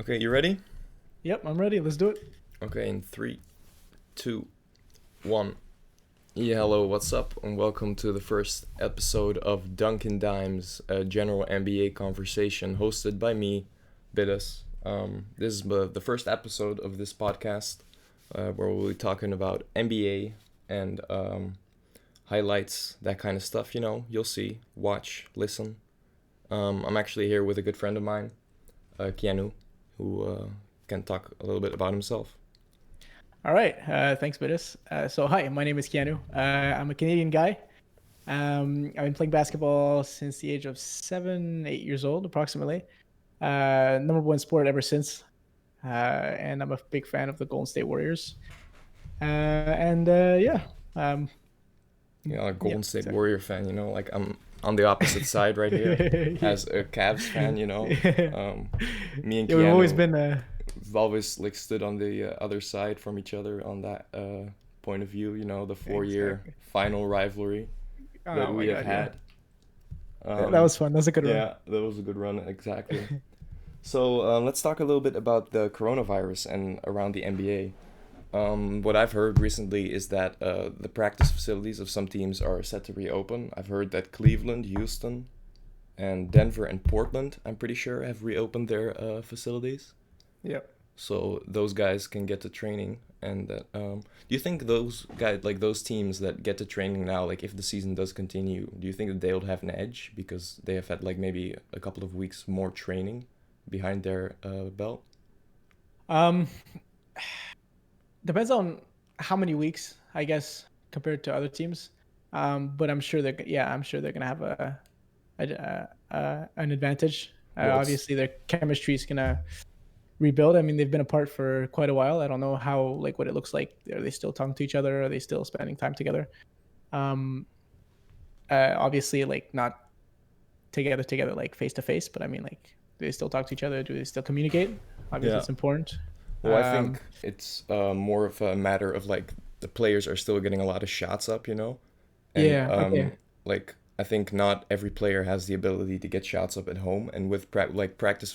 Okay, you ready? Yep, I'm ready. Let's do it. Okay, in three, two, one. Yeah, hello, what's up? And welcome to the first episode of Dunkin Dimes, a general NBA conversation hosted by me, Bidus. This is the first episode of this podcast where we'll be talking about NBA and highlights, that kind of stuff. You'll see, watch, listen. I'm actually here with a good friend of mine, Keanu, who can talk a little bit about himself. All right. Thanks, Bidis. Hi, my name is Keanu. I'm a Canadian guy. I've been playing basketball since the age of 7, 8 years old, approximately. Number one sport ever since. And I'm a big fan of the Golden State Warriors. Yeah. Um, A yeah, Golden State exactly. Warrior fan, like I'm on the opposite side right here yeah. as a Cavs fan, Um, me and Yeah, we've always Keanu, been. we've always like stood on the other side from each other on that point of view, the 4 year Exactly. final rivalry that Oh we my have God, yeah. had. That was fun. That was a good run. Yeah, that was a good run, exactly. So let's talk a little bit about the coronavirus and around the NBA. What I've heard recently is that the practice facilities of some teams are set to reopen. I've heard that Cleveland, Houston, and Denver and Portland, I'm pretty sure, have reopened their facilities. Yep. So those guys can get to training. And that, do you think those guys, like those teams that get to training now, like if the season does continue, do you think that they'll have an edge because they have had like maybe a couple of weeks more training behind their belt? Um, Depends on how many weeks, I guess, compared to other teams. But I'm sure they're gonna have an advantage. Well, it's Obviously, their chemistry is gonna rebuild. I mean, they've been apart for quite a while. I don't know how, like, what it looks like. Are they still talking to each other? Are they still spending time together? Um, Obviously, like, not together, like face to face. But I mean, like, do they still talk to each other? Do they still communicate? Obviously, yeah. it's important. Well, I Um, think it's more of a matter of like the players are still getting a lot of shots up, and yeah. Okay. like I think not every player has the ability to get shots up at home, and with like practice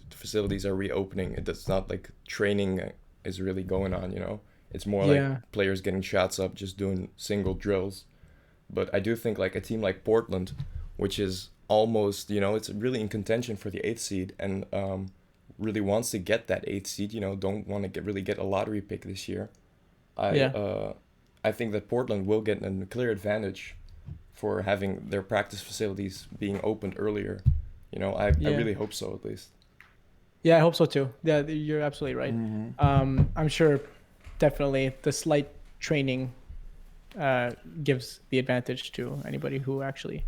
facilities are reopening, it's not like training is really going on, It's more like Yeah. players getting shots up, just doing single drills. But I do think like a team like Portland, which is almost, it's really in contention for the eighth seed, and really wants to get that eighth seed. Don't want to get a lottery pick this year. I Yeah. uh, I think that Portland will get a clear advantage for having their practice facilities being opened earlier. I Yeah. really hope so at least. Yeah, I hope so too. Yeah, you're absolutely right. Hmm. I'm sure definitely the slight training uh, gives the advantage to anybody who actually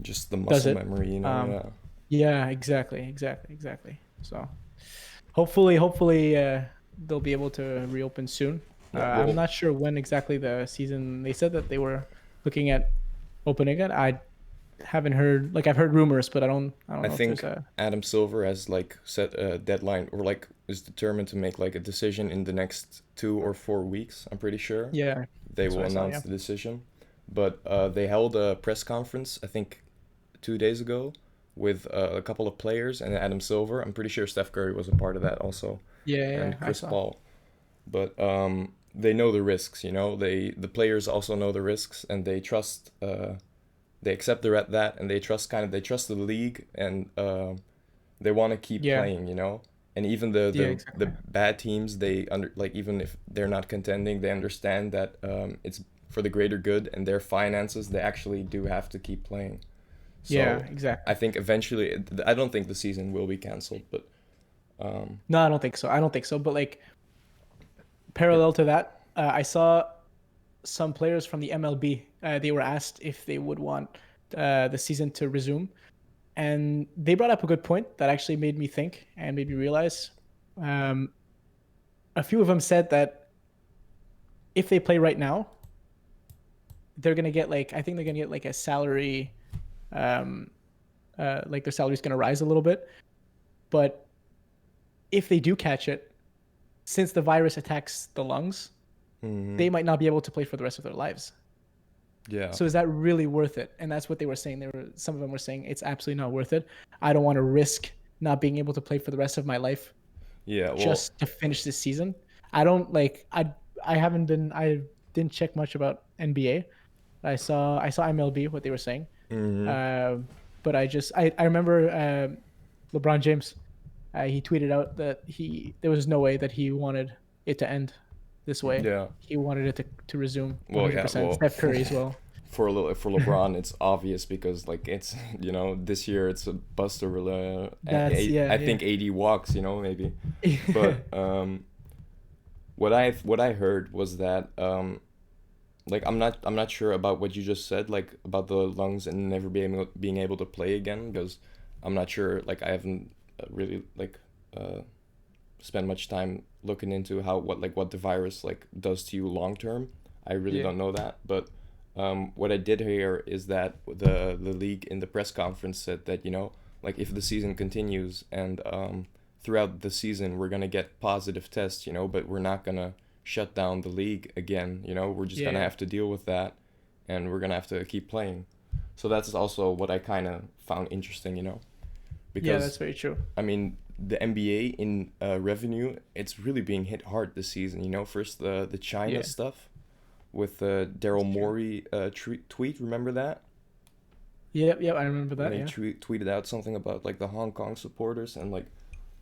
Just the does muscle it. memory, Um, yeah. yeah, exactly. So hopefully, they'll be able to reopen soon. Yeah, I'm well, not sure when exactly the season. They said that they were looking at opening it. I haven't heard, like, I've heard rumors, but I don't I know if there's think a. Adam Silver has like set a deadline or like is determined to make like a decision in the next 2 or 4 weeks. I'm pretty sure Yeah, they that's will what I saw. announce Yeah. the decision. But they held a press conference, I think, 2 days ago with a couple of players and Adam Silver. I'm pretty sure Steph Curry was a part of that also, Yeah, and I Chris saw. Paul. But they know the risks, the players also know the risks, and they accept that, and they trust the league, and they want to keep Yeah, playing, And even the yeah, the exactly. bad teams, they under like even if they're not contending, they understand that it's for the greater good and their finances. They actually do have to keep playing. Yeah, So I exactly. think eventually, I don't think the season will be canceled, but No, I don't think so. I don't think so. But, like, yeah. parallel to that, I saw some players from the MLB. They were asked if they would want the season to resume, and they brought up a good point that actually made me think and made me realize. Um, a few of them said that if they play right now, they're gonna get, like, I think they're gonna get like a salary, um, like their salary's gonna rise a little bit. But if they do catch it, since the virus attacks the lungs, Hmm. they might not be able to play for the rest of their lives. Yeah. So is that really worth it? And that's what they were saying. Some of them were saying it's absolutely not worth it. I don't want to risk not being able to play for the rest of my life Yeah, well, just to finish this season. I don't like I didn't check much about NBA. I saw MLB what they were saying. hmm Um, but I remember LeBron James. He tweeted out that there was no way that he wanted it to end this way. yeah. He wanted it to resume Well, yeah, 100%. well, Steph Curry as well. for LeBron, it's obvious because like it's this year it's a buster. That's I yeah think 80 walks, maybe. But what I heard was that like I'm not sure about what you just said, like about the lungs and never being able to play again, because I'm not sure, like I haven't really like uh spent much time looking into what the virus like does to you long term. I really yeah don't know that, but what I did hear is that the league in the press conference said that like if the season continues and throughout the season we're gonna get positive tests, but we're not gonna shut down the league again. We're just gonna yeah have to deal with that, and we're gonna have to keep playing. So that's also what I kind of found interesting, yeah. That's because very true. I mean, the NBA in revenue, it's really being hit hard this season. First the China Yeah, stuff with Daryl that's true. Morey tweet. Remember that Yeah, yeah. I remember when that. he Yeah, tweeted out something about like the Hong Kong supporters, and like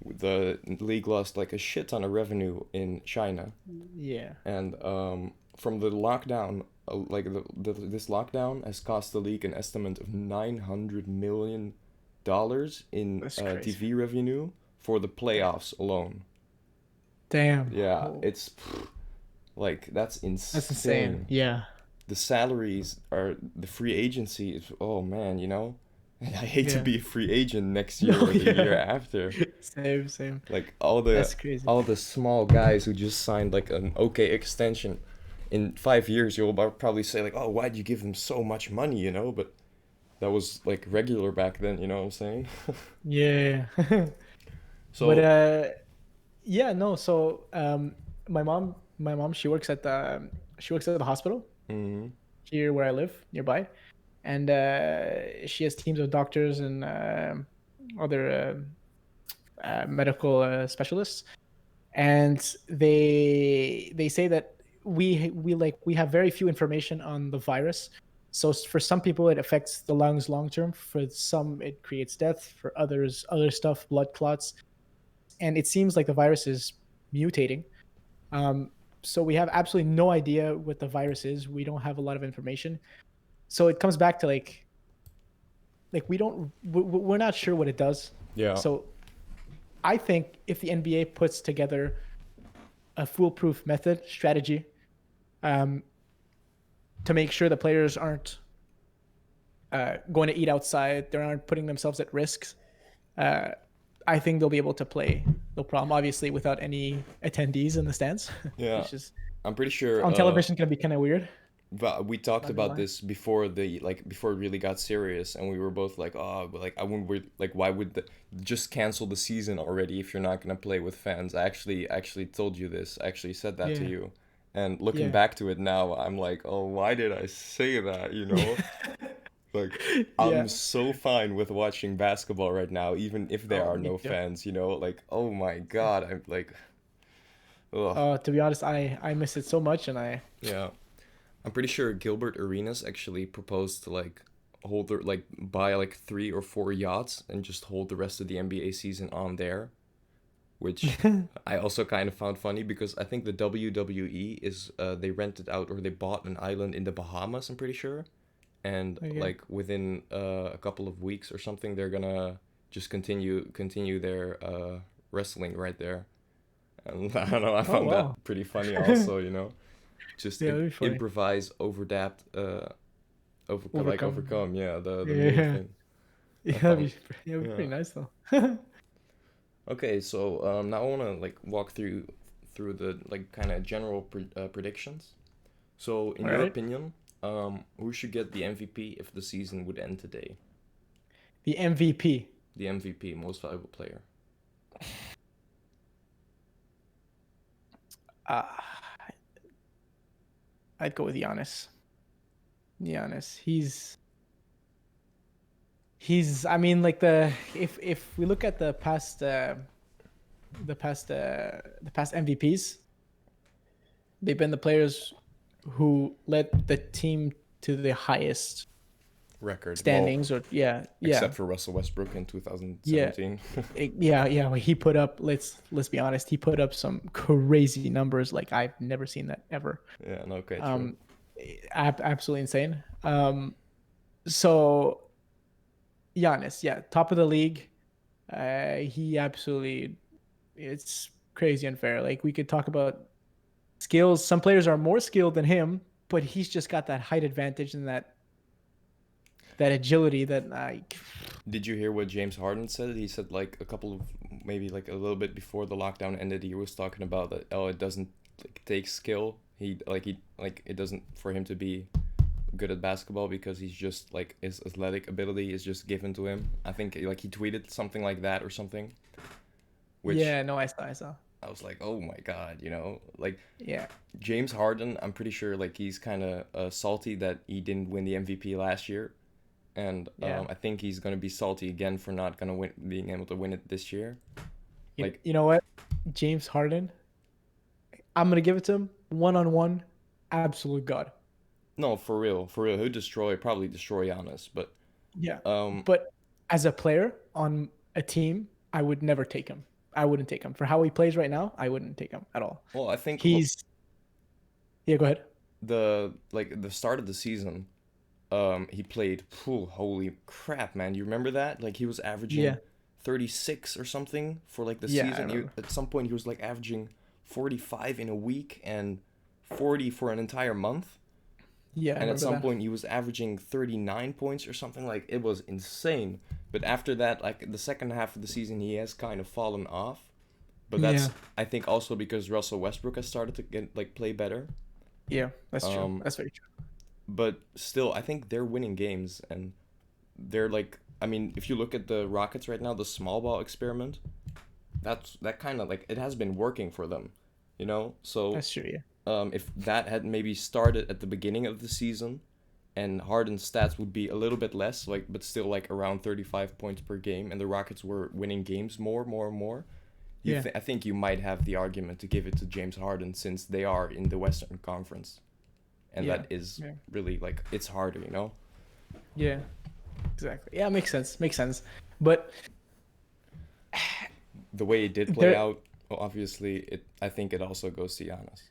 the league lost like a shit ton of revenue in China, yeah. and from the lockdown. Like this lockdown has cost the league an estimate of $900 million in That's crazy. TV revenue for the Damn. playoffs alone. Damn. Yeah, Oh, it's like that's that's insane. insane. Yeah. The salaries are the free agency is, oh man, I hate to Yeah. be a free agent next year No. or the year Yeah. after. Same. Same. Like all the That's crazy. all the small guys who just signed like an okay extension. In 5 years, you'll probably say like, "Oh, why'd you give them so much money?" But that was like regular back then. You know what I'm saying? Yeah. But So, yeah, no. So my mom, she works at the hospital mm, here where I live nearby, and she has teams of doctors and other medical specialists, and they say that we have very few information on the virus. So for some people it affects the lungs long term. For some it creates death. For others, other stuff, blood clots, and it seems like the virus is mutating. So we have absolutely no idea what the virus is. We don't have a lot of information. So it comes back to like we're not sure what it does. yeah, So I think if the NBA puts together a foolproof method strategy um, to make sure the players aren't going to eat outside, they aren't putting themselves at risks, uh, I think they'll be able to play. No problem, obviously, without any attendees in the stands, yeah. which is I'm pretty sure. on television can be kind of weird. But we talked Not gonna about lie. this before before it really got serious, and we were both like, oh, but like I wouldn't like why would just cancel the season already if you're not gonna play with fans. I actually told you this. I actually said that to Yeah, you, and looking yeah, back to it now, I'm like, oh, why did I say that? Like I'm yeah. so fine with watching basketball right now, even if there Oh, are me no too. fans. Like oh my God, I'm like, ugh, To be honest, I miss it so much, and I yeah. I'm pretty sure Gilbert Arenas actually proposed to like hold their like buy like 3 or 4 yachts and just hold the rest of the NBA season on there, which I also kind of found funny because I think the WWE is they rented out or they bought an island in the Bahamas. I'm pretty sure, and okay. like within a couple of weeks or something, they're gonna just continue their wrestling right there. And I don't know, I Oh found wow. that pretty funny also. Just Yeah, that'd be funny. improvise, Overcome. overcome, yeah, the main Yeah, thing. yeah, I found, that'd be yeah. pretty nice though. Okay, so now I want to like walk through the like kind of general predictions. So in All your right. opinion, who should get the MVP if the season would end today? The MVP. The MVP, most valuable player. Uh, I'd go with Giannis. Giannis. He's. I mean, like the if we look at the past the past MVPs, they've been the players who led the team to the highest Record. Well, standings. Or yeah, yeah, except for Russell Westbrook in yeah, 2017. yeah, yeah. Well, he put up. Let's be honest. He put up some crazy numbers. Like I've never seen that ever. Yeah, no, okay, true. Um, absolutely insane. So Giannis, yeah, top of the league. He absolutely, it's crazy unfair. Like we could talk about skills. Some players are more skilled than him, but he's just got that height advantage and that agility that like, Did you hear what James Harden said? He said like a couple of maybe like a little bit before the lockdown ended, he was talking about that. Oh, it doesn't like take skill. He it doesn't for him to be good at basketball because he's just like his athletic ability is just given to him. I think like he tweeted something like that or something, which yeah, no, I saw. I was like, oh my god, like Yeah, James Harden. I'm pretty sure like he's kind of salty that he didn't win the MVP last year, and yeah. I think he's gonna be salty again for not gonna win, being able to win it this year. Like, You know what? James Harden, I'm gonna give it to him. One on one, absolute god. no, for real, he'll probably destroy Giannis, but Yeah. um, But as a player on a team, I would never take him. I wouldn't take him. For how he plays right now, I wouldn't take him at all. well, I think He's Yeah, go ahead. the start of the season, he played. Phew, holy crap, man! You remember that? Like he was Yeah. averaging 36 or something for like the Yeah, I season. remember. At some point, he was like averaging 45 in a week and 40 for an entire month. Yeah, I And at remember some that. point, he was averaging 39 points or something. Like it was insane. But after that, like the second half of the season, he has kind of fallen off. But Yeah. that's I think also because Russell Westbrook has started to get like play better. Yeah, that's true. Um, That's very true. but still, I think they're winning games, and they're like, I mean, if you look at the Rockets right now, the small ball experiment, that kind of like it has been working for them, So That's true, yeah. if that had maybe started at the beginning of the season, and Harden's stats would be a little bit less, like, but still like around 35 points per game, and the Rockets were winning games more and more. Yeah. I think you might have the argument to give it to James Harden since they are in the Western Conference, and Yeah. that is Yeah. really like it's harder. Yeah. Exactly. Yeah, makes sense. Makes sense. But The way it did play there out, well, obviously, I think it also goes to Giannis.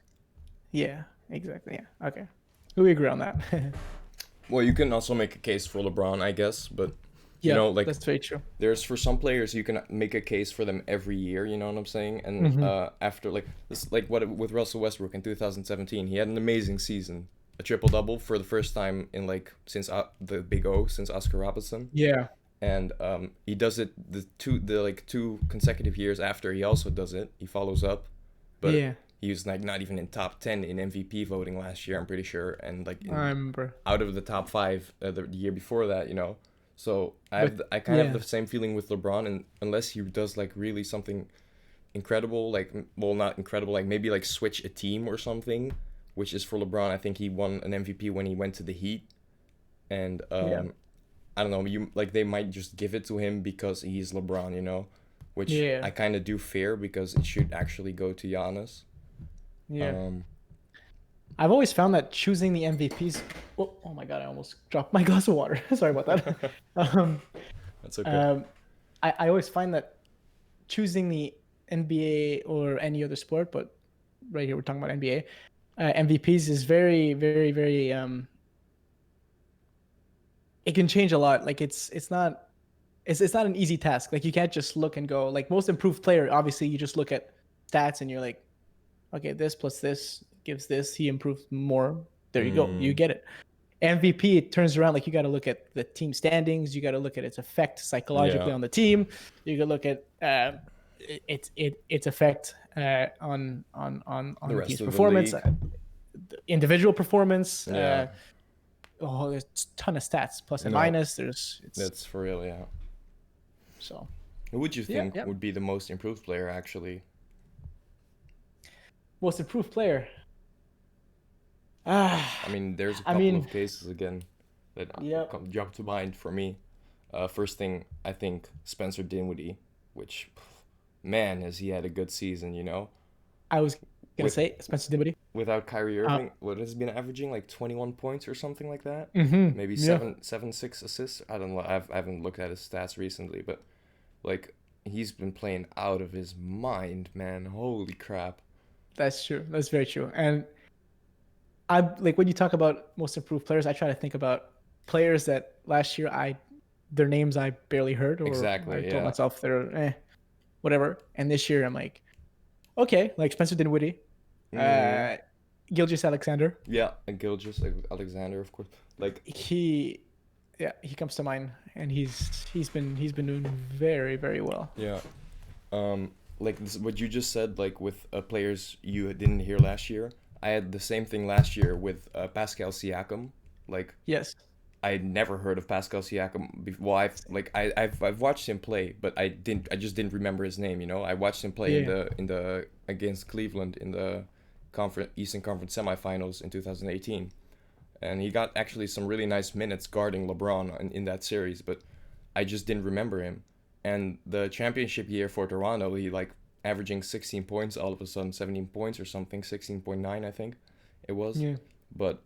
yeah, exactly. Yeah. Okay. We agree on that. Well, you can also make a case for LeBron, I guess, but Yeah, like that's very true. there's for some players you can make a case for them every year. You know what I'm saying? And Hmm. after like this, like what with Russell Westbrook in 2017, he had an amazing season, a triple double for the first time in like since the Big O, since Oscar Robertson, Yeah. and he does it the like 2 consecutive years after he also does it. He follows up, but Yeah. he was like not even in top 10 in MVP voting last year. I'm pretty sure, and like I in remember. out of the top 5 the year before that. So But I kind of have yeah. the same feeling with LeBron, and unless he does like really something incredible, like well not incredible, like maybe like switch a team or something, which is for LeBron. I think he won an MVP when he went to the Heat, and Yeah. I don't know, you like they might just give it to him because he's LeBron, which Yeah. I kind of do fear because it should actually go to Giannis. Yeah. Um, I've always found that choosing the MVPs. Oh my god! I almost dropped my glass of water. Sorry about that. Um, that's okay. um, I always find that choosing the NBA or any other sport, but right here we're talking about NBA MVPs is very, very, very. It can change a lot. Like it's not it's not an easy task. Like you can't just look and go like most improved player. Obviously, you just look at stats and you're like, okay, this plus this gives this. He improved more. There you go. You Mm, get it. MVP, it turns around like you got to look at the team standings. You got to look at its effect yeah, psychologically on the team. You got to look at its effect on the the rest team's of the performance, league. individual performance. Yeah, Oh, there's a ton of stats, plus and no, minus. There's it's that's for real. Yeah. so Who would you yeah, think yeah. would be the most improved player actually? Most improved player. Ah, I mean, there's a I couple mean, of cases again that yep. jump to mind for me. First thing, I think Spencer Dinwiddie, which man, has he had a good season, you know? I was gonna With say Spencer Dinwiddie. without Kyrie Uh, Irving, what has he been averaging? Like 21 points or something like that? Maybe yeah, seven, 6 assists. I don't know. I haven't looked at his stats recently, but like he's been playing out of his mind, man. Holy crap. that's true. That's very true. And I like when you talk about most improved players, I try to think about players that last year their names I barely heard, or I Exactly. told Yeah. myself they're whatever. And this year I'm like, okay, like Spencer Dinwiddie, Hmm. uh, Gilgeous Alexander. Yeah. And Gilgeous Alexander, of course. Like, He, yeah, he comes to mind, and he's been doing very very well. yeah. Like what you just said, like with players you didn't hear last year. I had the same thing last year with Pascal Siakam. Like Yes. I never heard of Pascal Siakam before. Well, I've watched him play, but I just didn't remember his name. You know, I watched him play Yeah. in the against Cleveland in the conference Eastern Conference semifinals in 2018, and he got actually some really nice minutes guarding LeBron in that series. But I just didn't remember him. And the championship year for Toronto, he like averaging 16 points all of a sudden, 17 points or something, 16.9 I think it was. Yeah. But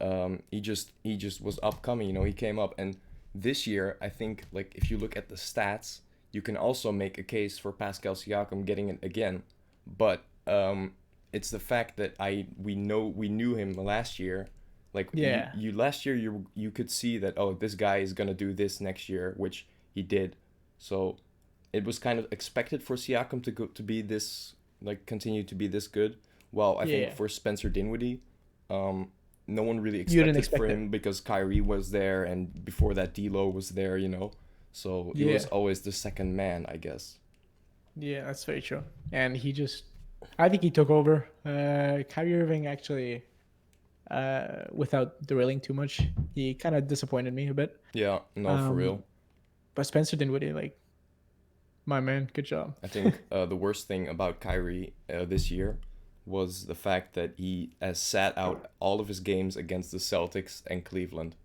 he just was upcoming, you know, he came up. And this year, I think like if you look at the stats, you can also make a case for Pascal Siakam getting it again. But it's the fact that we knew him last year. Like Yeah. you last year you could see that, oh, this guy is gonna do this next year, which he did. So it was kind of expected for Siakam to be this, like, continue to be this good. Well, I think Yeah. for Spencer Dinwiddie, um, no one really You didn't expected for expect it. him because Kyrie was there and before that D'Lo was there, you know. So he was Yeah. always the second man, I guess. Yeah, that's very true. And I think he took over. Kyrie Irving actually, without derailing too much, he kind of disappointed me a bit. Yeah, no, for Um, real. but Spencer Dinwiddie, like, my man, good job. I think the worst thing about Kyrie this year was the fact that he has sat out all of his games against the Celtics and Cleveland,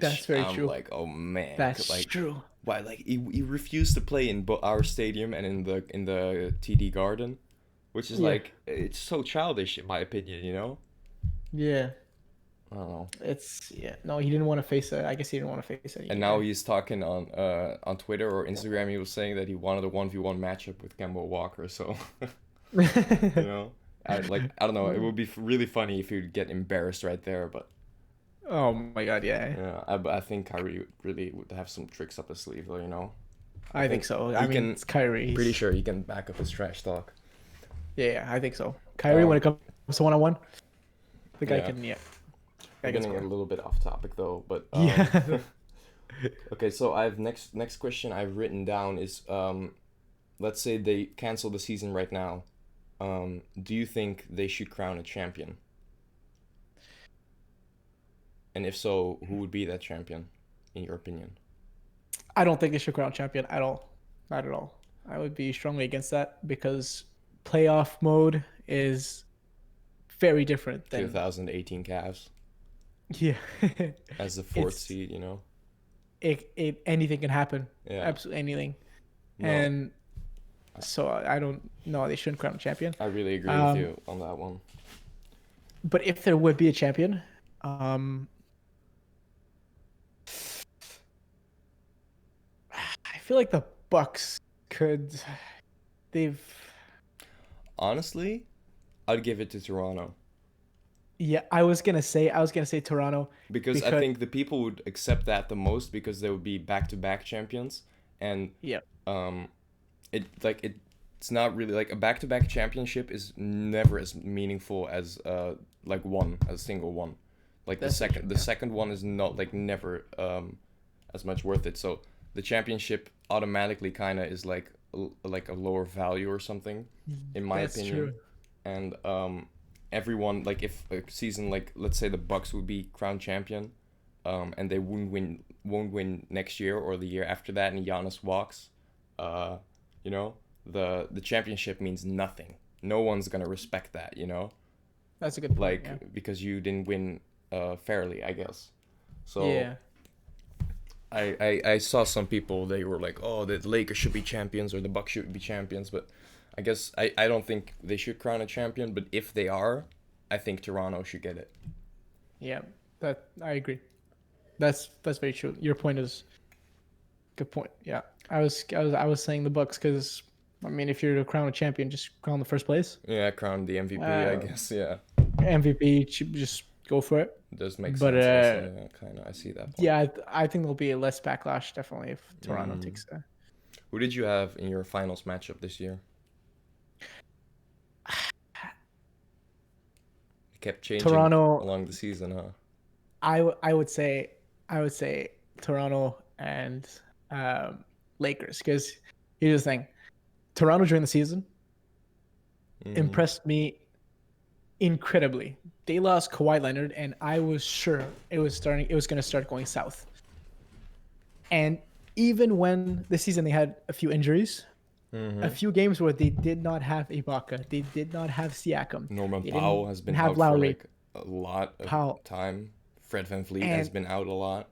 That's which very I'm true. like, oh man, That's like true. why? Like he refused to play in our stadium and in the TD Garden, which is Yeah. like it's so childish in my opinion, you know. Yeah. I don't know. Yeah. No, he didn't want to face it. I guess he didn't want to face it And now either. he's talking on Twitter or Instagram. He was saying that he wanted a 1v1 matchup with Kemba Walker. So you know, I don't know. It would be really funny if he'd get embarrassed right there. But Oh my god, yeah. yeah, I think Kyrie really would have some tricks up his sleeve, though. You know, I I think think so. I he mean, can. it's Kyrie. Pretty sure he can back up his trash talk. Yeah, I think so. Kyrie, when Um, it comes to one-on-one, the guy yeah, can, yeah, we're guy can getting a score. little bit off topic though. But Yeah. okay. So I've next question I've written down is let's say they cancel the season right now. Do you think they should crown a champion? And if so, who would be that champion, in your opinion? I don't think they should crown champion at all. Not at all. I would be strongly against that because playoff mode is very different than 2018 Cavs yeah. as the fourth it's seed, you know? anything can happen. Yeah. Absolutely anything. No, And so I don't know they shouldn't crown a champion. I really agree with Um, you on that one. but if there would be a champion, um, I feel like the Bucks could. They've Honestly, I'd give it to Toronto yeah. I was gonna say Toronto because I because think the people would accept that the most because they would be back-to-back champions, and yeah, um it's not really like a back-to-back championship is never as meaningful as like one, a single one. Like that's so true. the Yeah, second one is not like never as much worth it. So the championship automatically kind of is like like a lower value or something, in my that's opinion. true. And everyone, like if a season, like let's say the Bucks would be crown champion, and they won't win next year or the year after that, and Giannis walks, uh, you know, the championship means nothing. No one's gonna respect that, you know, That's a good point. Yeah, like because you didn't win fairly, I guess. So yeah, I saw some people, they were like, oh, the Lakers should be champions or the Bucks should be champions, but I guess I don't think they should crown a champion, but if they are, I think Toronto should get it. Yeah, that I agree. That's very true. Your point is good point. Yeah, I was saying the Bucks because I mean, if you're to crown a champion, just crown the first place. Yeah, crown the MVP, I Uh, guess. Yeah, MVP, just go for it. it does make But sense also. Yeah, kind of. I see that point. yeah, I think there'll be a less backlash definitely if Toronto Mm. takes. Who did you have in your finals matchup this year? It kept changing Toronto. along the season, huh? I would say Toronto and um, Lakers because here's the thing: Toronto during the season Mm-hmm. impressed me incredibly. They lost Kawhi Leonard, and I was sure it was starting. It was going to start going south. And even when this season they had a few injuries, a Mm-hmm. few games where they did not have Ibaka, they did not have Siakam, Norman they Powell didn't has been have out for Lowry, like a lot of Powell, time. Fred VanVleet has and been out a lot.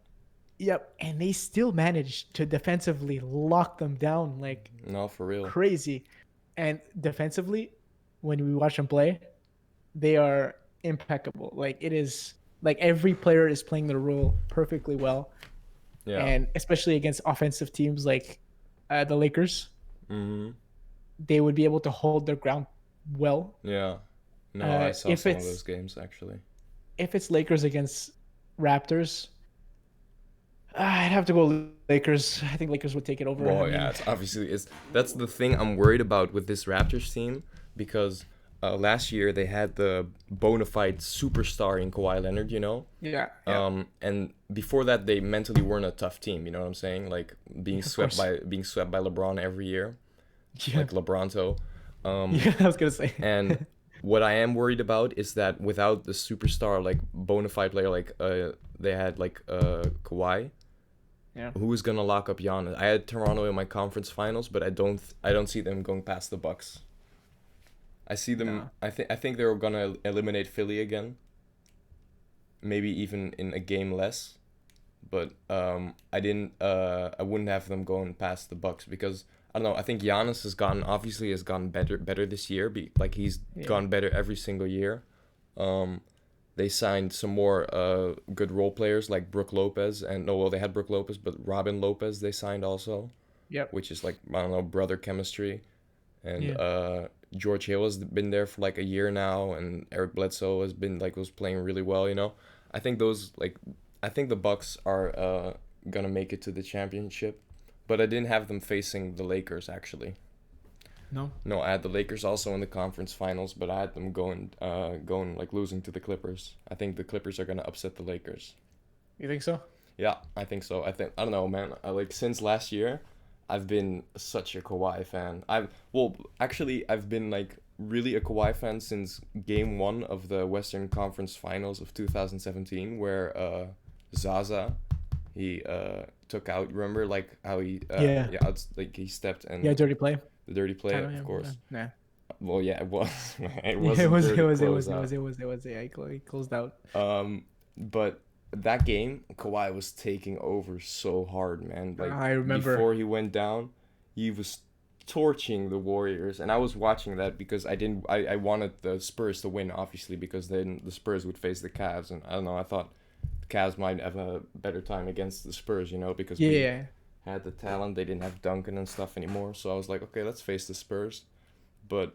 yep, and they still managed to defensively lock them down like No, for real. crazy. And defensively, when we watch them play, they are impeccable. Like it is like every player is playing their role perfectly well, Yeah. and especially against offensive teams like the Lakers, Mm-hmm. they would be able to hold their ground well. Yeah. No, I saw If some of those it's games actually. Lakers against Raptors, I'd have to go Lakers. I think Lakers would take it over. I Well, yeah, mean, it's obviously it's that's the thing I'm worried about with this Raptors team because last year they had the bona fide superstar in Kawhi Leonard, you know. yeah, yeah, And before that they mentally weren't a tough team, you know what I'm saying? Like of course. being swept by LeBron every year, Yeah, like LeBronto. yeah. I was gonna say. And what I am worried about is that without the superstar like bona fide player like they had like Kawhi, Yeah. who's gonna lock up Giannis? I had Toronto in my conference finals, but I don't see them going past the Bucks. I see them. No. I think they're gonna eliminate Philly again. Maybe even in a game less, but I didn't. I wouldn't have them going past the Bucks because I don't know. I think Giannis has gotten better this year. Like he's Yeah. gone better every single year. Um, they signed some more good role players like Brooke Lopez and no, well they had Brooke Lopez, but Robin Lopez they signed also, Yep. which is like I don't know brother chemistry, and Yeah. George Hill has been there for like a year now, and Eric Bledsoe has been like was playing really well. You know, I think those like I think the Bucks are gonna make it to the championship, but I didn't have them facing the Lakers actually. No. No, I had the Lakers also in the conference finals, but I had them going like losing to the Clippers. I think the Clippers are gonna upset the Lakers. You think so? Yeah, I think so. I don't know, man. Like since last year, I've been such a Kawhi fan. I've been like really a Kawhi fan since Game 1 of the Western Conference Finals of 2017, where Zaza he took out. Remember like how he Yeah. yeah it's like he stepped Yeah. and Dirty play. the dirty play, Kind of. of Yeah. course. Nah. Well, yeah, it was. It Yeah. It wasn't was. It dirty was. It close was. It out. was. It was. It was. Yeah. He closed out. But that game, Kawhi was taking over so hard, man. Like I remember. before he went down, he was torching the Warriors, and I was watching that because I didn't. I wanted the Spurs to win, obviously, because then the Spurs would face the Cavs, and I don't know. I thought the Cavs might have a better time against the Spurs, you know, because we Yeah. had the talent. They didn't have Duncan and stuff anymore, so I was like, okay, let's face the Spurs. But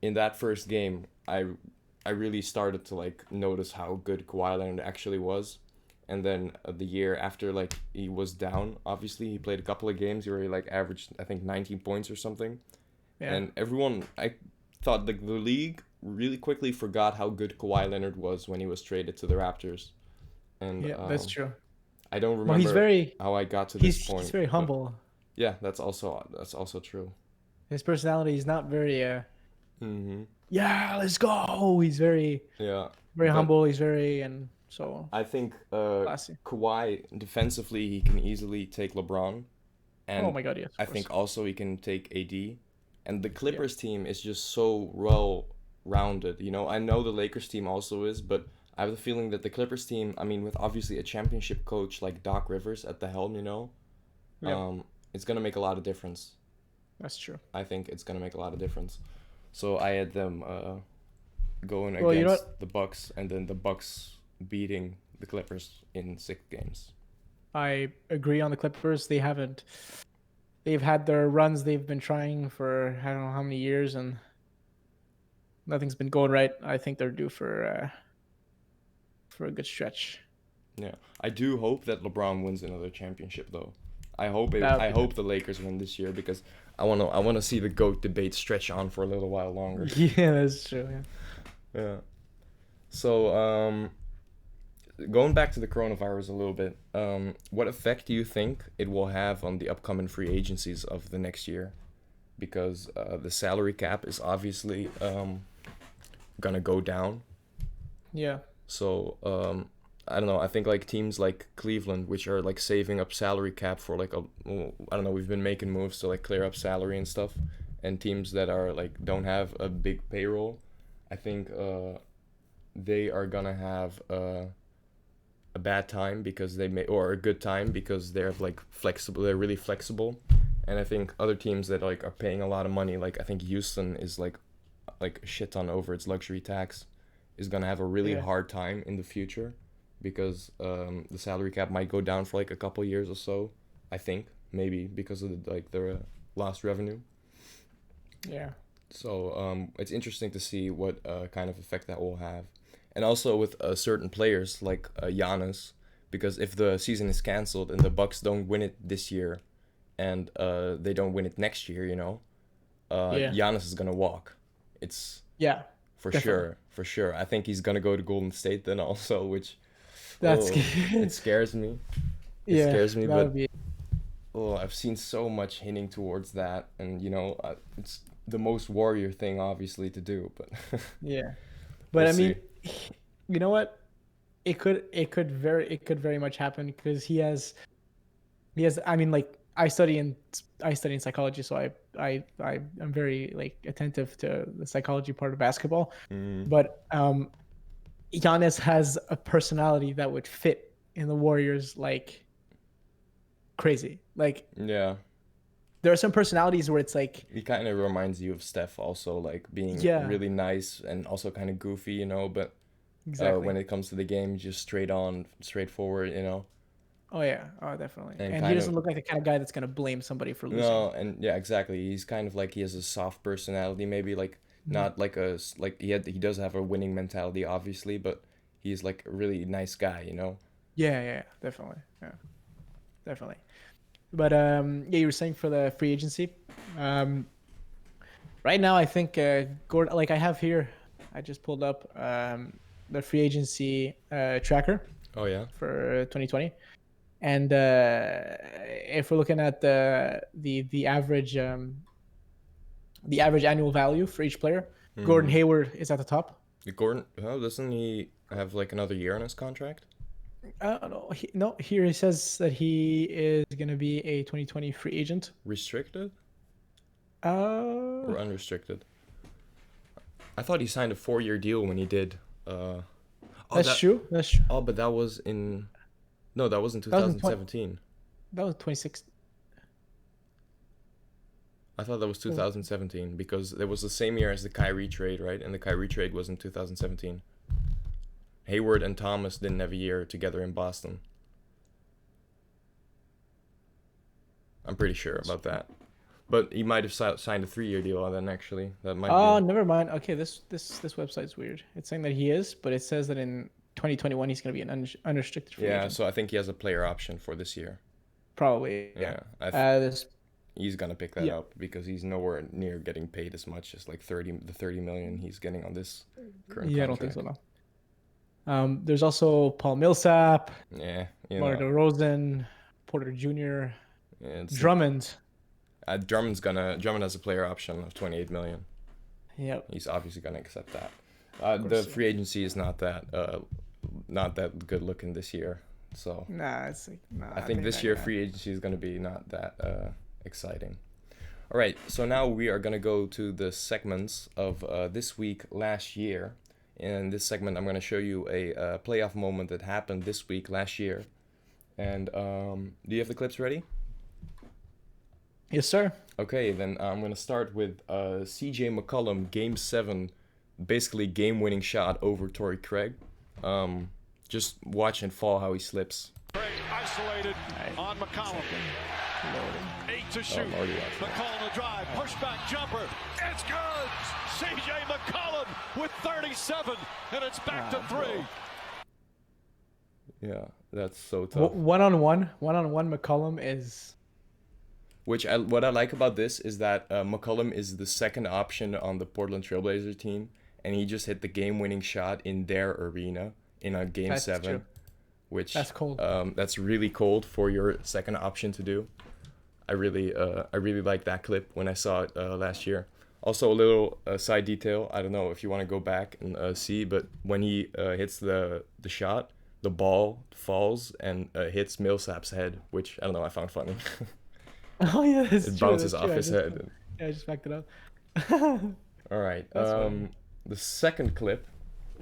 in that first game, I really started to like notice how good Kawhi Leonard actually was. And then the year after, like he was down. Obviously, he played a couple of games where he like averaged I think 19 points or something. Yeah. And everyone, I thought like the league really quickly forgot how good Kawhi Leonard was when he was traded to the Raptors. And Yeah. That's true. I don't Well, he's remember very. how I got to this He's point. very But humble. yeah, that's also true. His personality is not very. Mm-hmm. Yeah. Let's go. He's Yeah, very but humble. He's very and so I think classy. Kawhi defensively he can easily take LeBron, Oh and my God. Yes. I Of course. think also he can take AD, and the Yeah. Clippers team is just so well rounded. You know, I know the Lakers team also is, but I have the feeling that the Clippers team, I mean, with obviously a championship coach like Doc Rivers at the helm, you know, Yeah. it's gonna make a lot of difference. That's true. I think it's gonna make a lot of difference. So I had them going Well, you know against what? the Bucks, and then the Bucks beating the Clippers in 6 games. I agree on the Clippers. They've had their runs. They've been trying for I don't know how many years, and nothing's been going right. I think they're due for a good stretch. Yeah, I do hope that LeBron wins another championship though. That would I be nice. hope the Lakers win this year because I wanna see the GOAT debate stretch on for a little while longer. Yeah, that's true. Yeah. Yeah. So going back to the coronavirus a little bit, what effect do you think it will have on the upcoming free agencies of the next year? Because the salary cap is obviously gonna go down. Yeah. So I don't know. I think like teams like Cleveland, which are like saving up salary cap for like I don't know. We've been making moves to like clear up salary and stuff, and teams that are like don't have a big payroll, I think they are gonna have a bad time because they may or a good time because they're like flexible. They're really flexible, and I think other teams that like are paying a lot of money, like I think Houston is like a shit ton over its luxury tax, is gonna have a really Yeah. hard time in the future because the salary cap might go down for like a couple years or so. I think maybe because of like the lost revenue. Yeah. So it's interesting to see what kind of effect that will have, and also with certain players like Giannis, because if the season is canceled and the Bucks don't win it this year, and they don't win it next year, Yeah. Giannis is gonna walk. It's Yeah. for Definitely. sure, for sure. I think he's gonna go to Golden State then also, which That's oh, it scares me. It yeah. scares me, That but would be oh, I've seen so much hinting towards that, and it's the most warrior thing, obviously, to do. But yeah. we'll But I see. mean, you know what? It could very much happen because he has. I mean, like I study in psychology, so I'm very like attentive to the psychology part of basketball. Mm, But Giannis has a personality that would fit in the Warriors like crazy. Like yeah, there are some personalities where it's like, he kind of reminds you of Steph, also like being yeah, really nice and also kind of goofy, But when exactly. it comes to the game, just straight on, straightforward. Oh yeah, oh definitely. And And he kind doesn't of look like the kind of guy that's gonna blame somebody for losing. no, and yeah, exactly. He's kind of like he has a soft personality, maybe like Mhm. not like like he does have a winning mentality, obviously, but he's like a really nice guy. Yeah, yeah, definitely. Yeah, definitely. But yeah, you were saying for the free agency. Um, right now, I think Gordon, like I have here, I just pulled up the free agency tracker Oh yeah. for 2020, and if we're looking at the average annual value for each player, Gordon Mm-hmm. Hayward is at the top. Gordon, oh, doesn't he have like another year on his contract? I don't know. No, here he says that he is going to be a 2020 free agent. Restricted Uh, or unrestricted? I thought he signed a 4-year deal when he did. Oh that's that. true. That's true. Oh, but that was in. No, that was in That was in 20. 2017. That was 26. I thought that was 2017 because it was the same year as the Kyrie trade, right? And the Kyrie trade was in 2017. Hayward and Thomas didn't have a year together in Boston. I'm pretty sure about that. But he might have signed a 3-year deal then actually. That might be. Oh, never mind. Okay, this website's weird. It's saying that he is, but it says that in 2021 he's going to be an unrestricted free Yeah, agent. so I think he has a player option for this year. Probably, yeah. Yeah, This, he's gonna pick that yeah, up because he's nowhere near getting paid as much as like 30 million he's getting on this current yeah. I don't think so. contract. No. There's also Paul Millsap, Yeah, Mar DeRozan, Porter Jr., yeah, Drummond. Drummond has a player option of 28 million. Yep, He's obviously gonna accept that. of The course. Yeah. free agency is not that good looking this year. So Nah, it's like nah. I I think think this not year gonna happen. free agency is gonna be not that exciting. All right, so now we are gonna go to the segments of this week last year. In this segment, I'm gonna show you a playoff moment that happened this week last year. And do you have the clips ready? Yes, sir. Okay, then I'm gonna start with CJ McCollum, Game 7, basically game-winning shot over Torrey Craig. Just watch and fall how he slips. Craig isolated Alright. on McCollum. Loading. 8 to shoot. I'm already watching. McCollum the drive, pushback jumper. It's good. CJ McCollum with 37, and it's back to 3. bro. Yeah, that's so tough. One-on-one McCollum is... What I like about this is that McCollum is the second option on the Portland Trailblazer team, and he just hit the game-winning shot in their arena in a Game That's 7, true. which That's cold. that's really cold for your second option to do. I really like that clip when I saw it last year. Also, a little side detail. I don't know if you want to go back and see, but when he hits the shot, the ball falls and hits Millsap's head, which I don't know. I found funny. Oh yeah, that's It true. bounces That's off true. his head. Yeah, I just backed it up. All right. That's funny. The second clip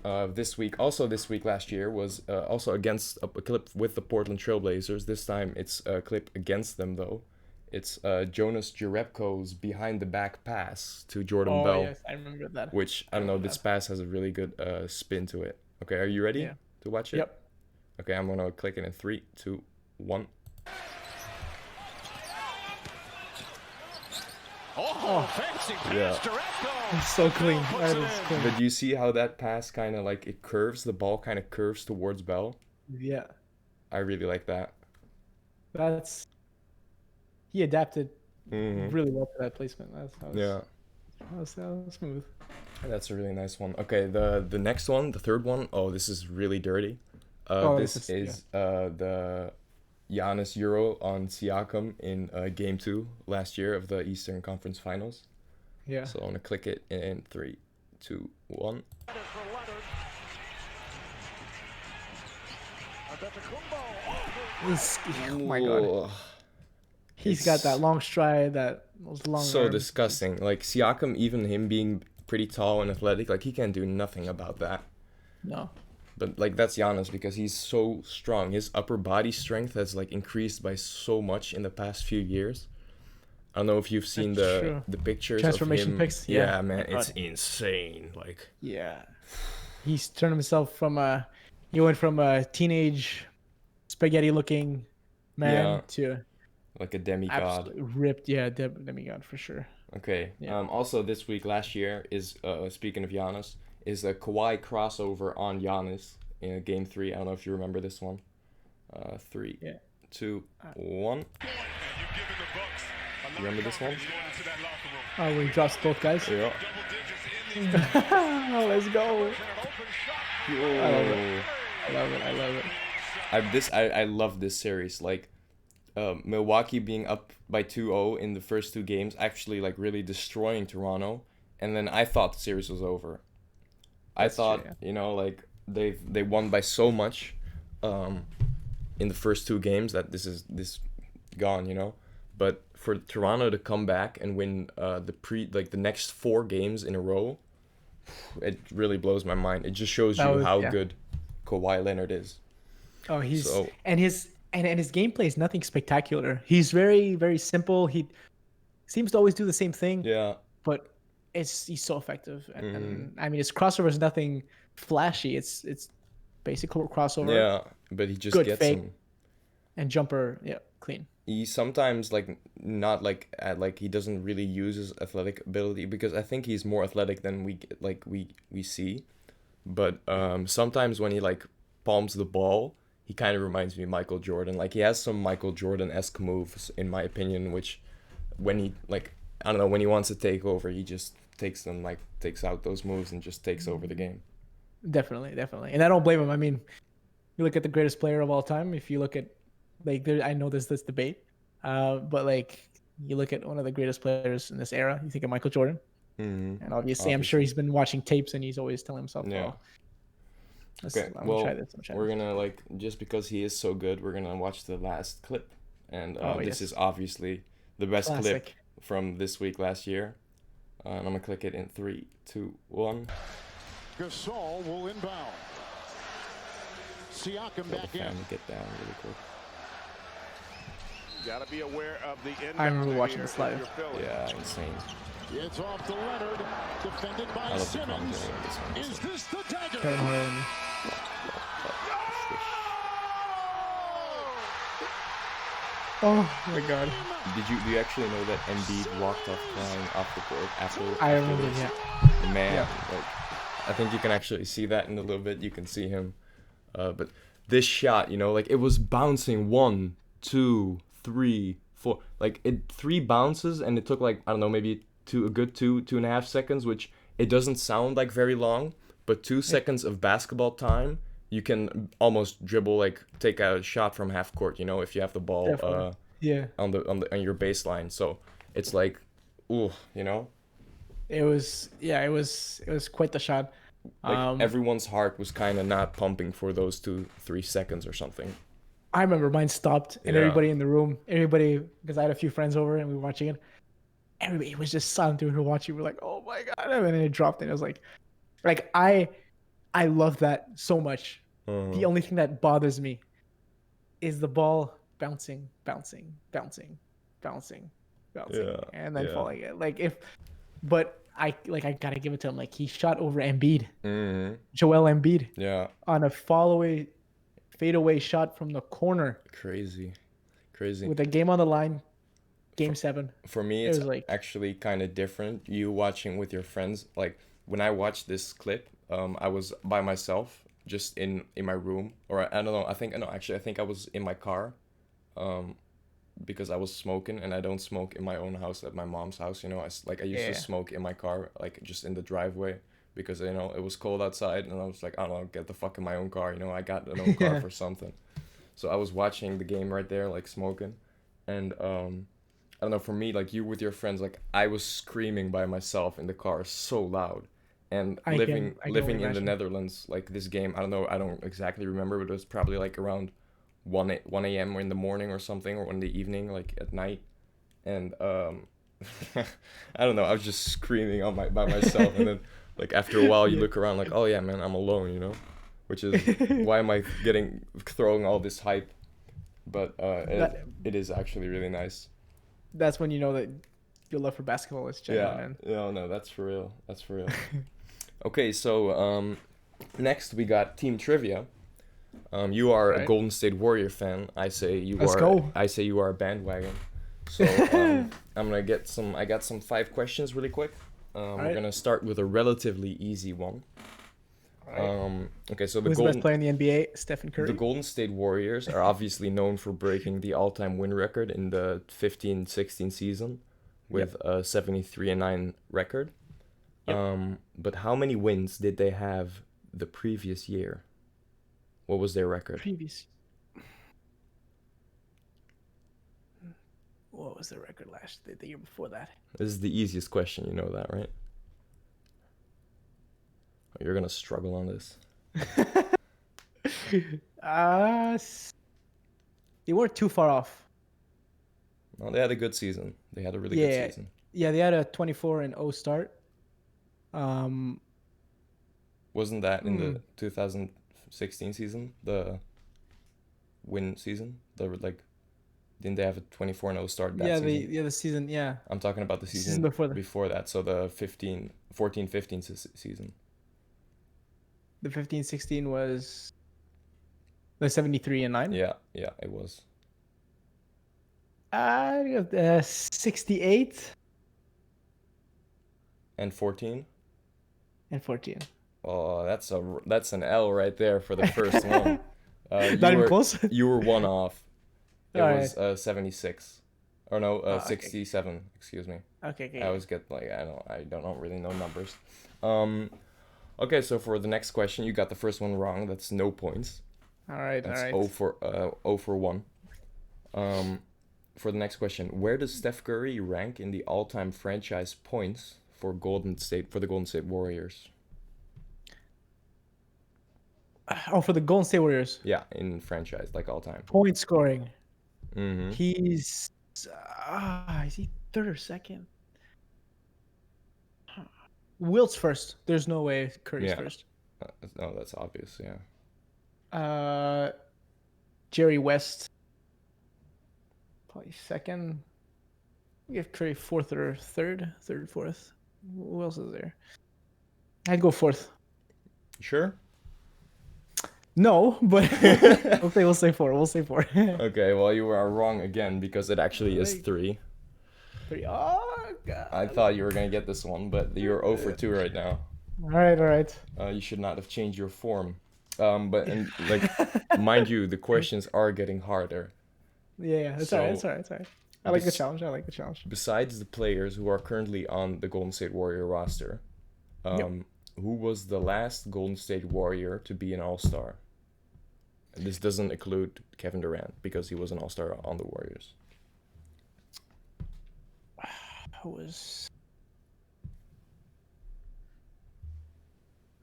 this week, also this week last year, was also against a clip with the Portland Trailblazers. This time it's a clip against them, though. It's Jonas Jerebko's behind the back pass to Jordan Oh Bell, yes, I remember that. which, I don't know, this pass has a really good spin to it. Okay, are you ready Yeah. to watch it? Yep. Okay, I'm going to click it in 3, 2, 1. Oh, fancy pass, Yeah. Jerebko. It's so clean. Puts That it is in. clean. But you see how that pass kind of like it curves, the ball kind of curves towards Bell? Yeah, I really like that. that's... He adapted Hmm. really well to that placement. Yeah. That was smooth. That's a really nice one. Okay, the next one, the third one. Oh, this is really dirty. This this is the Giannis Euro on Siakam in Game 2 last year of the Eastern Conference Finals. Yeah. So I'm gonna click it in 3, 2, 1. Oh my god. Ooh, He's got that It's long stride, those long so arms. disgusting. Like Siakam, even him being pretty tall and athletic, like he can't do nothing about that. No. But like that's Giannis because he's so strong. His upper body strength has like increased by so much in the past few years. I don't know if you've seen That's true. the pictures Transformation of him. pics? Yeah, Yeah. man, God. it's insane. Like Yeah. He's turned himself from he went from a teenage spaghetti looking man Yeah. to like a demigod. absolutely ripped. Yeah, demigod for sure. Okay. Yeah. Also this week last year is speaking of Giannis is a Kawhi crossover on Giannis in Game 3. I don't know if you remember this one. 3, Yeah. 2, 1. You remember this one? Oh, when he drops both guys. Yeah. Oh, let's go. Yo. I love it. I love it. I love this series. Like Milwaukee being up by 2-0 in the first 2 games, actually like really destroying Toronto, and then I thought the series was over. I thought, true, you know, like they won by so much in the first 2 games that this gone, you know. But for Toronto to come back and win the next 4 games in a row, it really blows my mind. It just shows That you was- how yeah. good Kawhi Leonard is. Oh, he's So- and his gameplay is nothing spectacular. He's very, very simple. He seems to always do the same thing, Yeah. but he's so effective. And I mean, his crossover is nothing flashy. It's basic crossover Yeah, but he just Good gets fake. him. and jumper. Yeah, clean. He sometimes like not like like he doesn't really use his athletic ability because I think he's more athletic than we see. But sometimes when he like palms the ball, he kind of reminds me of Michael Jordan. Like he has some Michael Jordan-esque moves in my opinion, which when he like I don't know, when he wants to take over, he just takes out those moves and just takes over the game. Definitely, and I don't blame him. I mean, you look at the greatest player of all time. If you look at I know there's this debate, but like you look at one of the greatest players in this era, you think of Michael Jordan, Mm-hmm. and obviously I'm sure he's been watching tapes and he's always telling himself, Yeah. "Oh, Okay, I'm well, gonna try this. I'm gonna try we're this." gonna like just because he is so good, we're gonna watch the last clip, and this yes. is obviously the best clip Classic. from this week last year. And I'm gonna click it in 3, 2, 1. Gasol will inbound. Siakam Let back the in. fan get down really quick. Got to be aware of the I remember inbounder watching here this if live. you're Philly. Yeah, insane. It's off to Leonard, defended I by love the Simmons. commentary on this one. Is this the dagger? Kevin Harlan. Oh my god. Do you actually know that Embiid walked off crying off the court after? I after remember, this? yeah. Man, Yeah. like I think you can actually see that in a little bit. You can see him, but this shot, like it was bouncing 1, 2, 3, 4, like it 3 bounces, and it took like I don't know, maybe a good 2.5 seconds, which it doesn't sound like very long, but 2 seconds of basketball time, you can almost dribble, like take a shot from half court, if you have the ball Definitely. Yeah. on your baseline. So it's like, ooh, It was quite the shot. like everyone's heart was kind of not pumping for those 2-3 seconds or something. I remember mine stopped, and Yeah. everybody in the room, because I had a few friends over and we were watching it. Everybody was just silent when we were watching. We're like, "Oh my god!" And then it dropped, and it was like I love that so much. The only thing that bothers me is the ball bouncing, Yeah, and then yeah. falling. But I gotta give it to him. Like, he shot over Embiid, Joel Embiid, Yeah, on a fadeaway shot from the corner crazy. with the game on the line. Game 7. For me, It it's was like- actually kind of different. You watching with your friends, like when I watched this clip, I was by myself, just in my room, or I don't know. I think I was in my car, because I was smoking, and I don't smoke in my own house, at my mom's house. I used to smoke in my car, like just in the driveway, because it was cold outside, and I was like, I don't know, get the fuck in my own car. I got an own car for something. So I was watching the game right there, like smoking, and I don't know, for me, like you with your friends, like I was screaming by myself in the car so loud. And I living can in the imagine. Netherlands, like this game, I don't know, I don't exactly remember, but it was probably like around 1 a.m. or in the morning or something, or in the evening, like at night. And I don't know, I was just screaming by myself, and then like after a while you look around like, oh yeah, man, I'm alone, which is why am I throwing all this hype? But it is actually really nice. That's when you know that your love for basketball is genuine. Yeah, no, that's for real. Okay, so next we got team trivia. You are a Right. Golden State Warrior fan. I say you Let's are. go. I say you are a bandwagon. So I got some 5 questions really quick. We're Alright. gonna start with a relatively easy one. Okay, so Who's the best player in the NBA? Stephen Curry. the Golden State Warriors are obviously known for breaking the all-time win record in the 15-16 season with a 73-9 record. Yep. But how many wins did they have the previous year? What was their record? Previous. What was the record the year before that? This is the easiest question, you know that, right? Oh, you're gonna struggle on this. They weren't too far off. No, they had a good season. They had a really Yeah. good season. Yeah, they had a 24-0 start. Wasn't that in the 2016 season, the win season? Didn't they have a 24-0 start that season? the season, yeah. I'm talking about the season before before that, so the 14-15 season. The 15-16 was the 73-9. Yeah, it was. 68 And 14? and 14. Oh, that's an L right there for the first one. Not even close. You were one off. It Alright. was 76. Or no, okay. 67, excuse me. Okay. I always get I don't really know numbers. Okay, so for the next question, you got the first one wrong. That's no points. All right. That's 0 for 1. For the next question, where does Steph Curry rank in the all-time franchise points for the Golden State Warriors? Oh, for the Golden State Warriors. Yeah, in franchise, like all time. Point scoring. Mm-hmm. He's is he third or second? Wilt's first. There's no way Curry's Yeah. first. No, that's obvious. Yeah. Jerry West. Probably second. Give Curry fourth or third, fourth. Who else is there? I'd go fourth. Sure. No, but we'll say four. We'll say four. Okay, well, you are wrong again because it actually is Right. 3. Three. Oh god. I thought you were gonna get this one, but you're 0 for 2 right now. All right. You should not have changed your form. But and like, mind you, the questions are getting harder. Yeah, it's So- alright. It's alright. I like the Bes- challenge. Besides the players who are currently on the Golden State Warrior roster, who was the last Golden State Warrior to be an All-Star? And this doesn't include Kevin Durant because he was an All-Star on the Warriors. Who was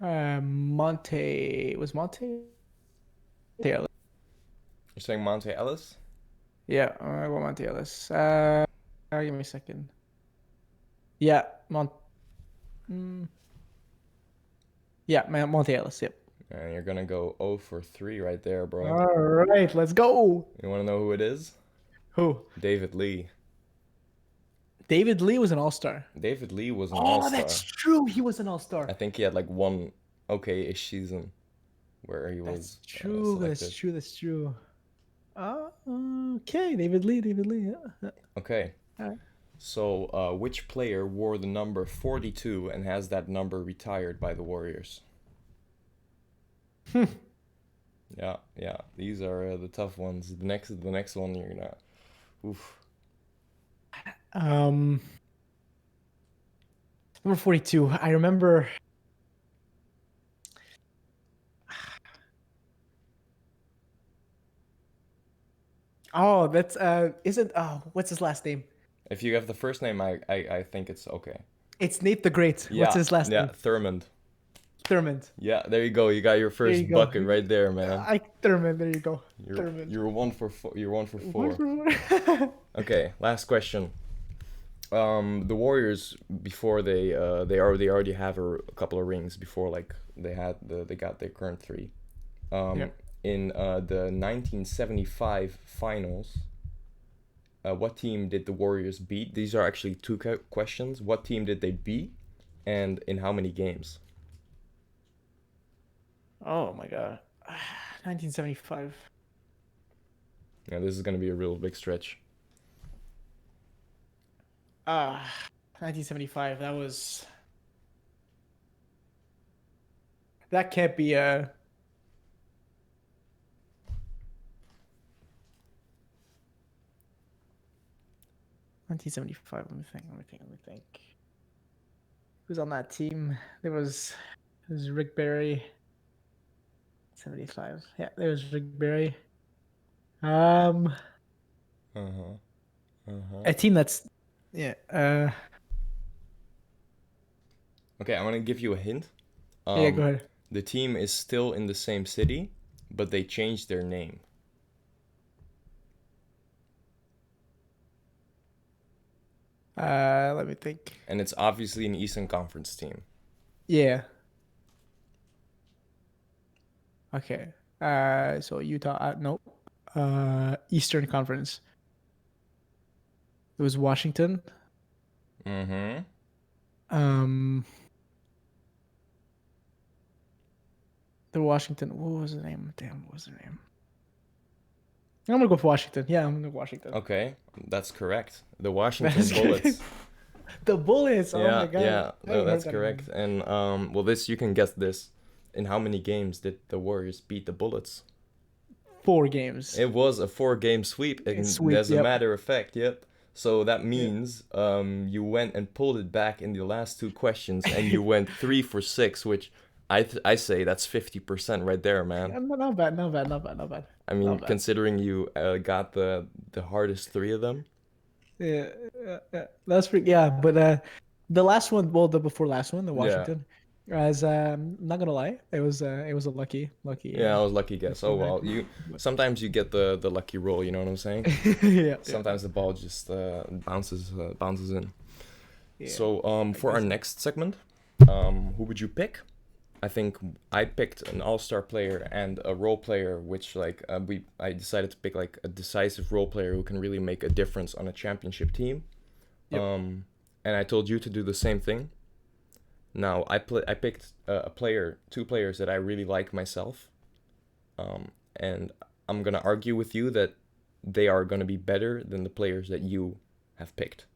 Monte? Was Monte? Taylor. You're saying Monte Ellis? Yeah, I go Monte Ellis. Give me a second. Yeah, Monte Ellis. Yep. And you're gonna go 0 for 3 right there, bro. All right, let's go. You wanna know who it is? Who? David Lee. David Lee was an All-Star. David Lee was an Oh, All-Star. that's true. He was an All-Star. I think he had like one okay-ish season where he was That's true. selected. That's true. Okay, David Lee. Yeah. Okay. Alright. So, which player wore the number 42 and has that number retired by the Warriors? Yeah. These are the tough ones. The next one you're gonna, oof. Number 42. I remember. Oh, that's isn't what's his last name? If you have the first name, I think it's okay. It's Nate the Great. Yeah. What's his last Yeah, name? Thurmond. Thurmond. Yeah, there you go. You got your first you go. bucket right there, man. Thurmond. There you go. You're Thurmond. you're 1 for 4. You're 1 for 4. Four. Okay, last question. The Warriors before they already have a couple of rings before like they got their current 3. Yeah. In the 1975 finals, what team did the Warriors beat? These are actually 2 questions. What team did they beat, and in how many games? Oh my god. 1975. Yeah, this is gonna be a real big stretch. 1975. That can't be 1975. Let me think. Who's on that team? There was Rick Barry. 75. Yeah, there was Rick Barry. A team that's Okay, I'm gonna give you a hint. yeah, go ahead. The team is still in the same city, but they changed their name. Let me think. And it's obviously an Eastern Conference team. Yeah. Okay. So Utah. No. Eastern Conference. It was Washington. Mm-hmm. The Washington. What was the name? Damn, what was the name? I'm gonna go for Washington. Yeah, I'm gonna go Washington. Okay, that's correct. The Washington Bullets. The Bullets. Oh Yeah, my god. yeah, I no, haven't that's heard that correct. name. And well, this you can guess this. In how many games did the Warriors beat the Bullets? 4 games. It was a 4-game sweep, and Sweep, as a yep. matter of fact, yep. So that means you went and pulled it back in the last 2 questions, and you went 3 for 6, which I say that's 50% right there, man. Not bad. I mean, Not bad. considering you got the hardest 3 of them. Yeah. That's pretty. Yeah, but the last one, well, the before last one, the Washington, as not gonna lie, it was a lucky. Yeah, I was lucky guess. Oh well, Exactly. sometimes you get the lucky roll. You know what I'm saying? Yeah. Sometimes the ball just bounces in. Yeah. So for our next segment, who would you pick? I think I picked an all-star player and a role player, which like I decided to pick like a decisive role player who can really make a difference on a championship team. Yep. And I told you to do the same thing. Now I picked two players that I really like myself, and I'm gonna argue with you that they are gonna be better than the players that you have picked.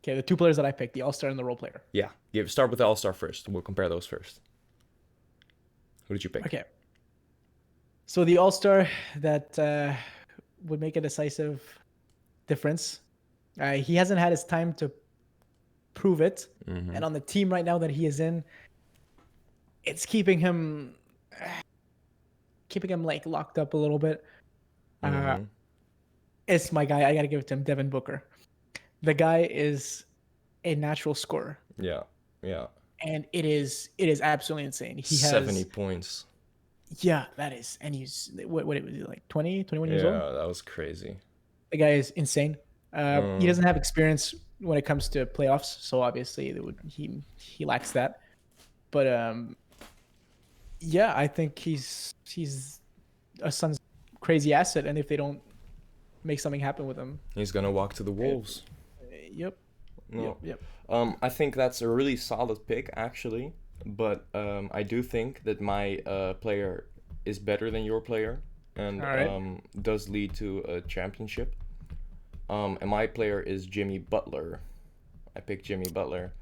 Okay, the two players that I picked, the all-star and the role player. Yeah, start with the all-star first. We'll compare those first. Who did you pick? Okay. So the all-star that would make a decisive difference. He hasn't had his time to prove it, and on the team right now that he is in, it's keeping him like locked up a little bit. It's my guy. I gotta give it to him, Devin Booker. The guy is a natural scorer. Yeah. And it is absolutely insane. He has 70 points. Yeah, that is, and he's what was he, like 20, 21 years old? Yeah, that was crazy. The guy is insane. He doesn't have experience when it comes to playoffs, so obviously he lacks that. But yeah, I think he's a Suns crazy asset, and if they don't make something happen with him, he's gonna walk to the Wolves. Yep. No. Yep. I think that's a really solid pick, actually. But I do think that my player is better than your player, and does lead to a championship. And my player is Jimmy Butler. I picked Jimmy Butler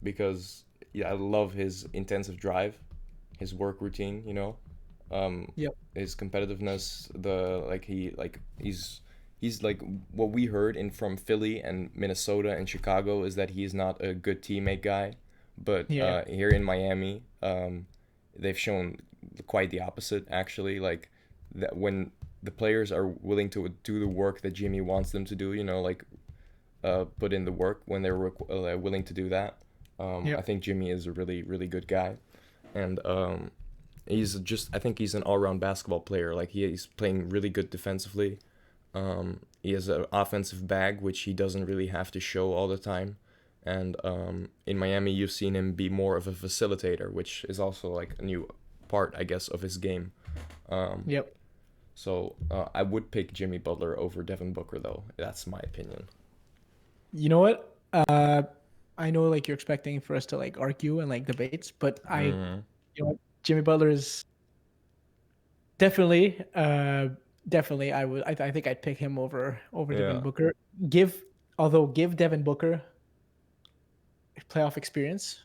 because I love his intensive drive, his work routine. His competitiveness. He's like what we heard from Philly and Minnesota and Chicago is that he's not a good teammate guy, but here in Miami, they've shown quite the opposite actually. Like that when the players are willing to do the work that Jimmy wants them to do, put in the work when they're willing to do that. I think Jimmy is a really, really good guy, and I think he's an all-around basketball player. Like he's playing really good defensively. He has an offensive bag, which he doesn't really have to show all the time. And in Miami, you've seen him be more of a facilitator, which is also like a new part, I guess, of his game. So I would pick Jimmy Butler over Devin Booker, though. That's my opinion. You know what? I know like you're expecting for us to like argue and like debates, but Jimmy Butler is definitely I think I'd pick him over Devin Booker. Give Devin Booker playoff experience,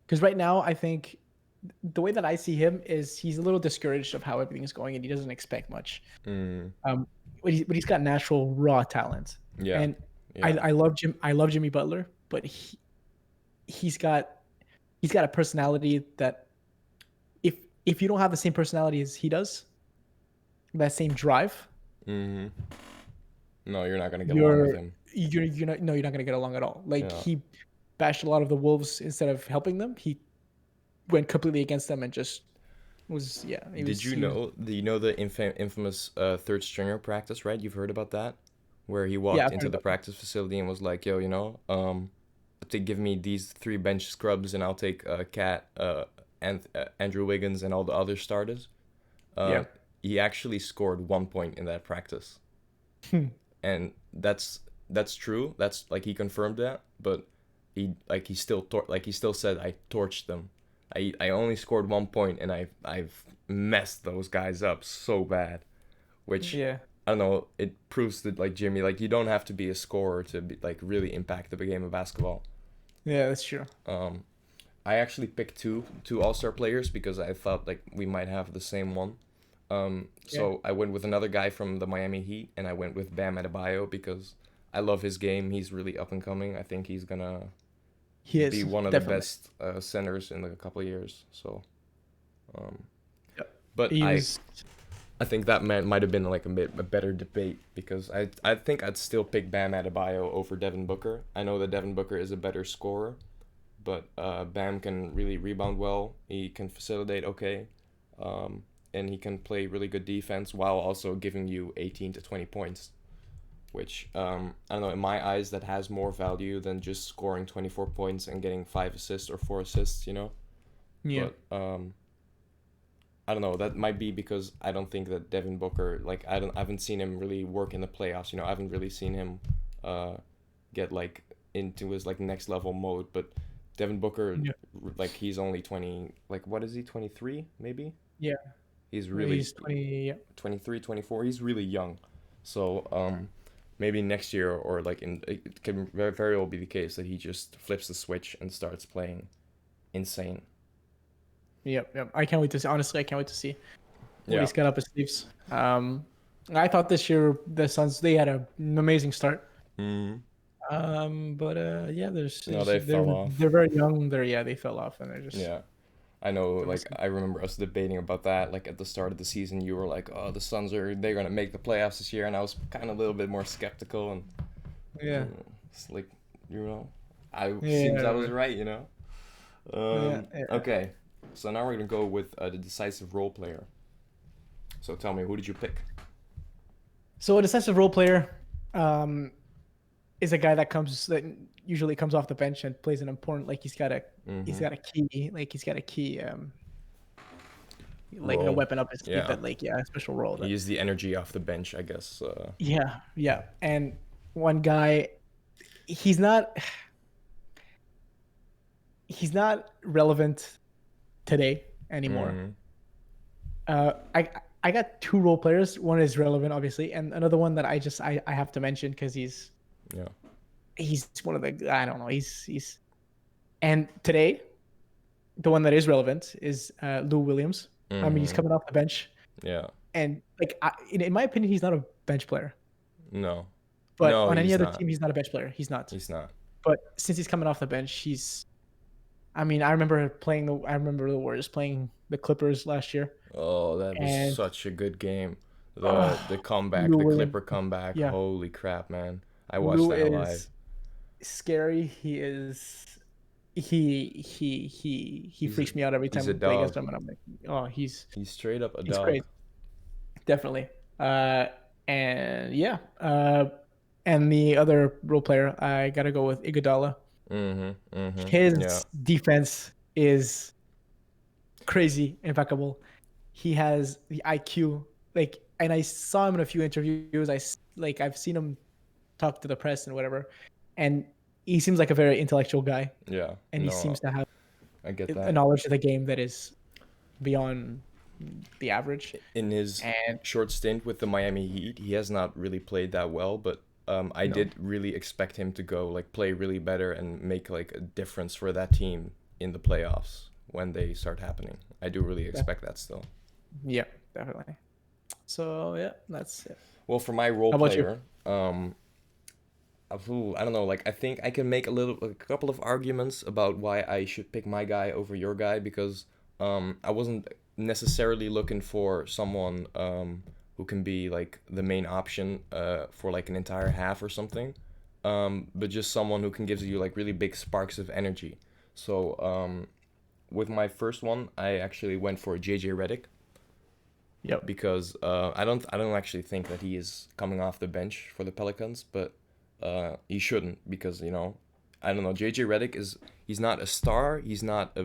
because right now I think the way that I see him is he's a little discouraged of how everything is going and he doesn't expect much. But he's got natural raw talent. I love Jimmy Butler, but he's got a personality that if you don't have the same personality as he does, that same drive, no, you're not gonna get along with him. You're not gonna get along at all. He bashed a lot of the Wolves instead of helping them. He went completely against them and just was Do you know the infamous third stringer practice, right? You've heard about that, where he walked into the practice facility and was like, to give me these 3 bench scrubs and I'll take Cat, and Andrew Wiggins and all the other starters. He actually scored 1 point in that practice, and that's true. That's like he confirmed that, but he still said I torched them. I only scored 1 point and I've messed those guys up so bad, which I don't know. It proves that like Jimmy, like you don't have to be a scorer to be, like really impact the game of basketball. Yeah, that's true. I actually picked two all-star players because I thought like we might have the same one. So I went with another guy from the Miami Heat, and I went with Bam Adebayo because I love his game. He's really up and coming. I think he's gonna be one of the best centers in a couple of years. So, but I think that might have been like a better debate because I think I'd still pick Bam Adebayo over Devin Booker. I know that Devin Booker is a better scorer, but Bam can really rebound well. He can facilitate okay. And he can play really good defense while also giving you 18 to 20 points, which, I don't know, in my eyes, that has more value than just scoring 24 points and getting 5 assists or 4 assists, Yeah. But I don't know. That might be because I don't think that Devin Booker, like, I haven't seen him really work in the playoffs. I haven't really seen him uh get like into his like next level mode. But Devin Booker, Yeah. like, he's only 20, like, what is he, 23 maybe? Yeah. He's really He's 20. Yeah. 23, 24. He's really young. So maybe next year, or like it can very, very well be the case that he just flips the switch and starts playing insane. Yep. Yep. I can't wait to see. Honestly, I can't wait to see what Yeah. he's got up his sleeves. I thought this year the Suns they had an amazing start. Mm. But yeah, No, they fell off. they're very young. They fell off and they're just Yeah. I know, they're like, missing. I remember us debating about that. Like, at the start of the season, you were like, "Oh, the Suns they're gonna make the playoffs this year," and I was kind of a little bit more skeptical, and Yeah. it's like, you know, I seems I Yeah. was right, you know. Yeah. Yeah. Okay, so now we're gonna go with the decisive role player. So tell me, who did you pick? So a decisive role player, is a guy that usually comes off the bench and plays an important like he's Mm-hmm. got a key like a Role. weapon up his sleeve Yeah. that a special role He that used the energy off the bench, I guess. yeah. And one guy, he's not he's not relevant today anymore. Mm-hmm. I got two role players. One is relevant, obviously, and another one that I have to mention because Yeah. he's one of the I don't know he's and today the one that is relevant is Lou Williams. I mean, he's Mm-hmm. coming off the bench, Yeah. and in my opinion, he's not a bench player. No. But No, on any he's other not. team, he's not a bench player. He's not. He's not. But since he's coming off the bench, he's. I mean, I remember the Warriors playing the Clippers last year, Oh, that was and such a good game. The oh, comeback, Lou the Williams. Clipper comeback. Yeah, Holy crap, man. I watched Lou that live. is scary. He is. He He's a, freaks me out every he's time a we play against dog. him, and I'm like, oh, He's straight up a he's dog. crazy. Definitely. And yeah. And the other role player, I gotta go with Iguodala. Mm-hmm. Mm-hmm. Yeah. His defense is crazy, impeccable. He has the IQ, and I saw him in a few interviews. I've seen him talk to the press and whatever, and he seems like a very intellectual guy, Yeah. and he No, seems to have I get a that. knowledge of the game that is beyond the average. In his And short stint with the Miami Heat, he has not really played that well, but I no, did really expect him to go like play really better and make like a difference for that team in the playoffs when they start happening. I do really expect that still. yeah, definitely. So yeah, that's it. Well, for my role How about you? player, I don't know. Like, I think I can make a couple of arguments about why I should pick my guy over your guy, because I wasn't necessarily looking for someone who can be like the main option for like an entire half or something, but just someone who can give you like really big sparks of energy. So with my first one, I actually went for JJ Redick, Yep. because I don't actually think that he is coming off the bench for the Pelicans, but he shouldn't, because I don't know, JJ Redick he's not a star, he's not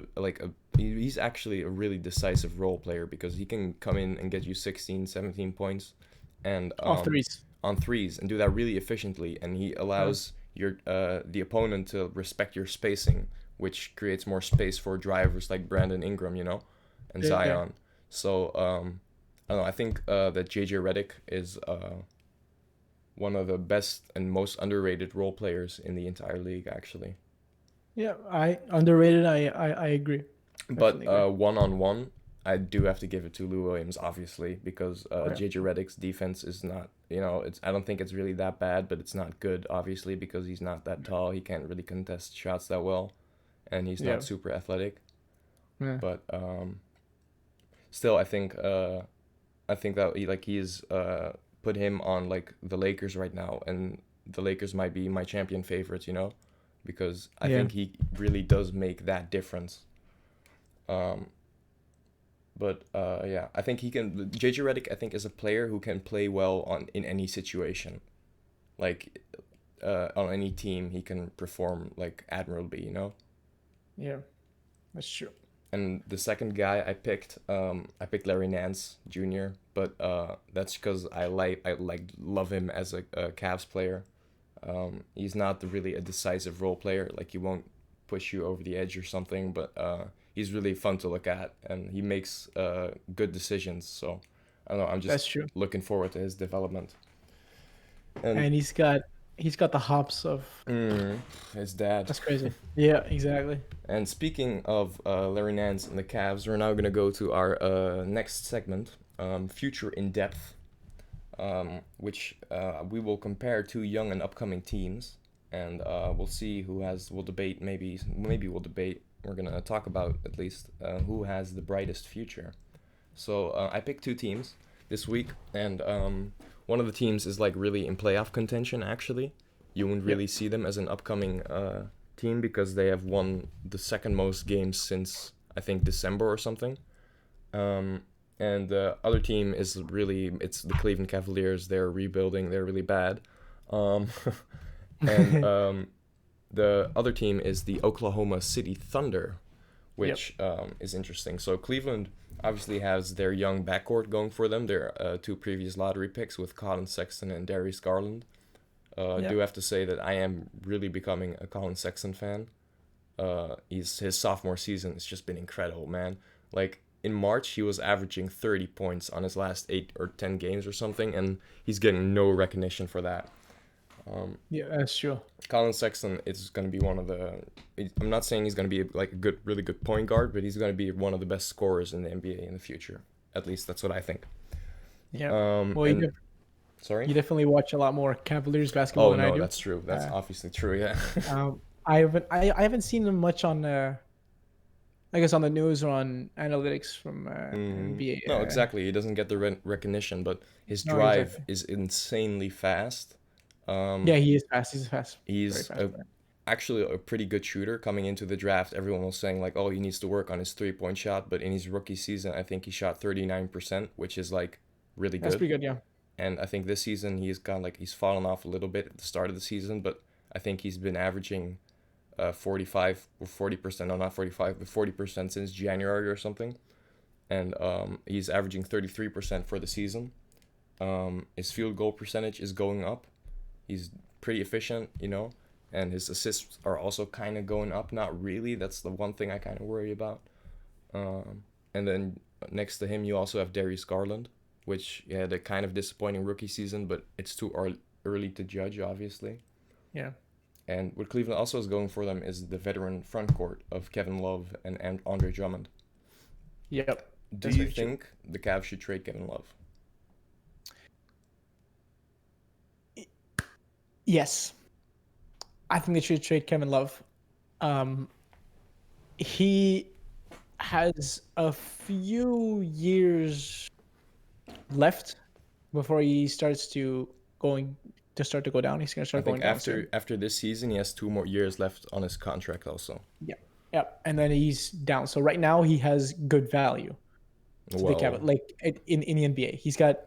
he's actually a really decisive role player, because he can come in and get you 16, 17 points and Off threes. on threes, and do that really efficiently, and he allows your the opponent to respect your spacing, which creates more space for drivers like Brandon Ingram, and Yeah. Zion. So I don't know. I think that JJ Redick is one of the best and most underrated role players in the entire league, actually. Yeah, I underrated. I agree. But Definitely agree. one on one, I do have to give it to Lou Williams, obviously, because Oh, yeah. JJ Redick's defense is not, I don't think it's really that bad, but it's not good, obviously, because he's not that tall. He can't really contest shots that well, and he's Yeah. not super athletic. Yeah. But still, I think that he is put him on like the Lakers right now, and the Lakers might be my champion favorites, because I Yeah. think he really does make that difference. But yeah, I think he can. JJ Redick, I think, is a player who can play well in any situation, like on any team, he can perform like admirably, Yeah. That's true. And the second guy I picked Larry Nance Jr., but that's because I love him as a Cavs player. He's not really a decisive role player. Like he won't push you over the edge or something, but he's really fun to look at, and he makes good decisions. So I don't know. I'm That's just true. looking forward to his development. And he's got the hops of His dad. that's crazy. Yeah, exactly. And speaking of Larry Nance and the Cavs, we're now going to go to our next segment, Future in Depth, which we will compare two young and upcoming teams, and we'll see we'll debate, maybe we'll debate, we're going to talk about at least who has the brightest future. So I picked two teams this week, and one of the teams is like really in playoff contention, actually. You wouldn't really see them as an upcoming team because they have won the second most games since I think December or something. And the other team is it's the Cleveland Cavaliers. They're rebuilding. They're really bad. And the other team is the Oklahoma City Thunder, which is interesting. So Cleveland obviously has their young backcourt going for them. Their two previous lottery picks with Colin Sexton and Darius Garland. Do have to say that I am really becoming a Colin Sexton fan. His sophomore season has just been incredible, man. Like in March, he was averaging 30 points on his last 8 or 10 games or something, and he's getting no recognition for that. Yeah, that's true. Colin Sexton is going to be one of the. I'm not saying he's going to be like a really good point guard, but he's going to be one of the best scorers in the NBA in the future. At least that's what I think. Yeah. Well, sorry? You definitely watch a lot more Cavaliers basketball than I do. That's true. That's obviously true. Yeah. I haven't seen them much on I guess on the news or on analytics from NBA. No, exactly. He doesn't get the recognition, but his drive is insanely fast. Yeah, he is fast. He's fast. He's actually a pretty good shooter. Coming into the draft, everyone was saying like, oh, he needs to work on his 3-point shot. But in his rookie season, I think he shot 39%, which is like really good. That's pretty good, yeah. And I think this season he's fallen off a little bit at the start of the season, but I think he's been averaging 45 or 40%, no, not 45, but 40% since January or something. And he's averaging 33% for the season. His field goal percentage is going up. He's pretty efficient, and his assists are also kind of going up. Not really. That's the one thing I kind of worry about. And then next to him, you also have Darius Garland, which had a kind of disappointing rookie season, but it's too early to judge, obviously. Yeah. And what Cleveland also is going for them is the veteran front court of Kevin Love and Andre Drummond. Yep. Do you think the Cavs should trade Kevin Love? Yes. I think they should trade Kevin Love. He has a few years left before he starts to go down. He's gonna start going down. After this season, he has 2 more years left on his contract also. Yeah, and then he's down. So right now he has good value to the Cavs. Like in the NBA, he's got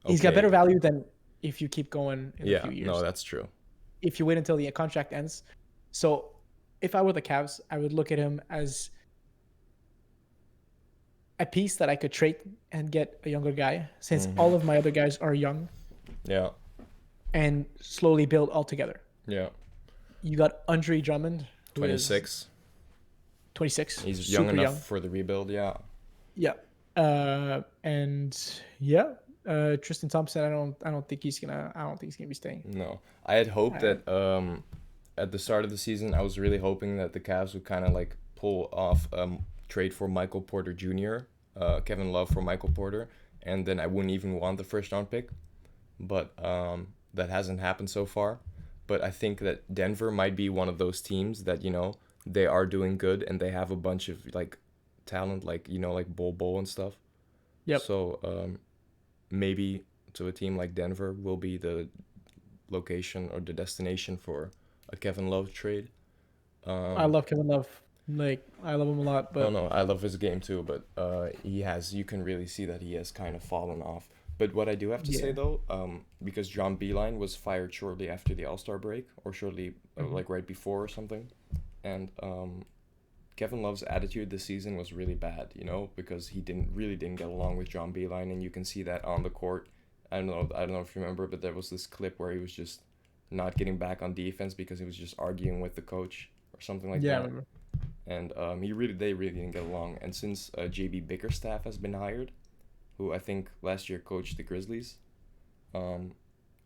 better value than if you keep going in a few years. No, that's true. If you wait until the contract ends. So if I were the Cavs, I would look at him as a piece that I could trade and get a younger guy, since all of my other guys are young. Yeah. And slowly build all together. Yeah. You got Andre Drummond, 26. 26. He's young enough for the rebuild, yeah. Yeah. Tristan Thompson, I don't think he's gonna be staying. No. I had hoped that at the start of the season I was really hoping that the Cavs would kind of like pull off trade for Michael Porter Jr., Kevin Love for Michael Porter, and then I wouldn't even want the first round pick. But that hasn't happened so far. But I think that Denver might be one of those teams that, they are doing good and they have a bunch of like talent, like, like Bol and stuff. Yep. So maybe to a team like Denver will be the location or the destination for a Kevin Love trade. I love Kevin Love. Like, I love him a lot. But no, I love his game too, but you can really see that he has kind of fallen off. But what I do have to say though, because John Beilein was fired shortly after the All-Star break, or shortly like right before or something, and Kevin Love's attitude this season was really bad, you know, because he didn't get along with John Beeline, and you can see that on the court. I don't know if you remember, but there was this clip where he was just not getting back on defense because he was just arguing with the coach or something like Yeah, I that. remember. And they really didn't get along. And since JB Bickerstaff has been hired, who I think last year coached the Grizzlies, I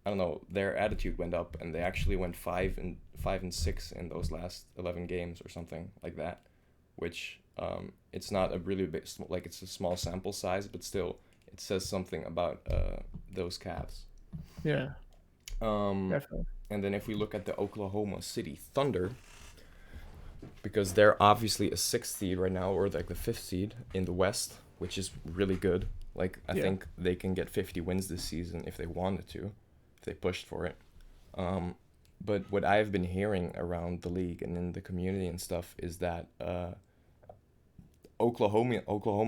don't know, their attitude went up, and they actually went 5-6 in those last 11 games or something like that, which it's not a really big, like, it's a small sample size, but still it says something about those Cavs. Yeah, Definitely. And then if we look at the Oklahoma City Thunder, because they're obviously a sixth seed right now, or like the fifth seed in the West, which is really good. Like, I think they can get 50 wins this season if they wanted to, if they pushed for it. But what I've been hearing around the league and in the community and stuff is that Oklahoma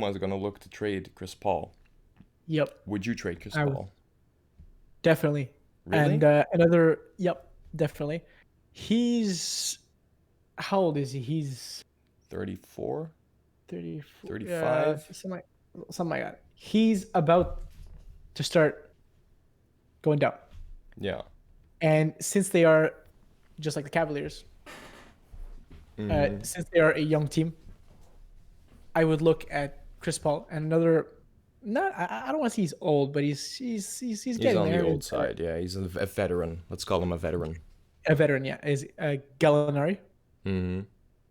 is going to look to trade Chris Paul. Yep. Would you trade Chris Paul? Definitely. Really? And definitely. He's, how old is he? He's 34? 34. 35? Something like that. He's about to start going down. Yeah. And since they are just like the Cavaliers, since they are a young team, I would look at Chris Paul and another. I don't want to say he's old, but he's getting on there. The old side. Yeah, he's a veteran. Let's call him a veteran. A veteran, yeah. Is Gallinari. Mm-hmm.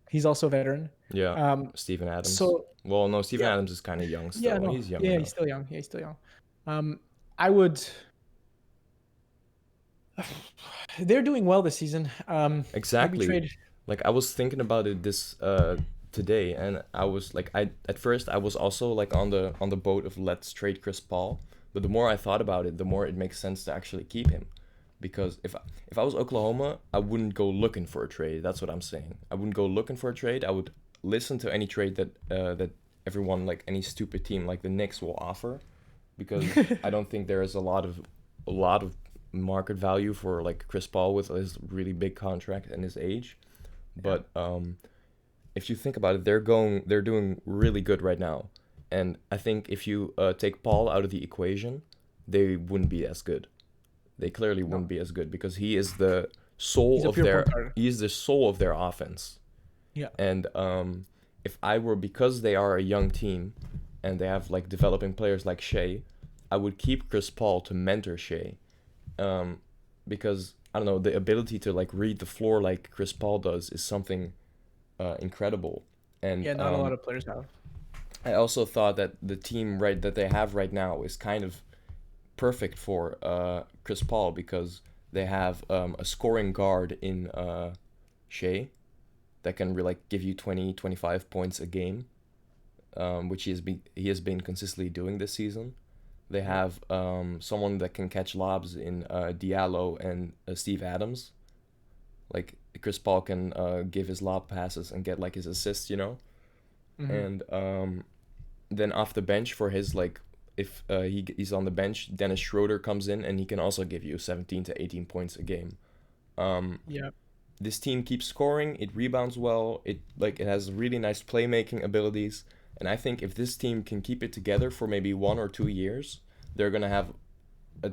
He's also a veteran. Yeah. Steven Adams. Steven Adams is kind of young still. Yeah, no, he's young. Yeah, he's still young. Yeah, he's still young. I would. They're doing well this season. Exactly. Like, I was thinking about it this today, and I was like, at first I was also like on the boat of let's trade Chris Paul, but the more I thought about it, the more it makes sense to actually keep him, because if I was Oklahoma, I wouldn't go looking for a trade. That's what I'm saying. I wouldn't go looking for a trade. I would listen to any trade that everyone, like any stupid team like the Knicks, will offer, because I don't think there is a lot of market value for like Chris Paul with his really big contract and his age. But if you think about it, they're doing really good right now, and I think if you take Paul out of the equation, they wouldn't be as good. They clearly wouldn't be as good, because he is the soul he's the soul of their offense. Yeah. And if I were, because they are a young team and they have like developing players like Shea, I would keep Chris Paul to mentor Shea. Because I don't know, the ability to like read the floor like Chris Paul does is something incredible. And not a lot of players have. I also thought that the team that they have right now is kind of perfect for Chris Paul, because they have a scoring guard in Shea that can like give you 20-25 points a game, which he has been consistently doing this season. They have someone that can catch lobs in Diallo and Steve Adams. Like, Chris Paul can give his lob passes and get like his assists, you know. Mm-hmm. And then off the bench for his, like, if he's on the bench, Dennis Schroeder comes in and he can also give you 17 to 18 points a game. This team keeps scoring. It rebounds well. It has really nice playmaking abilities. And I think if this team can keep it together for maybe 1 or 2 years, they're gonna have a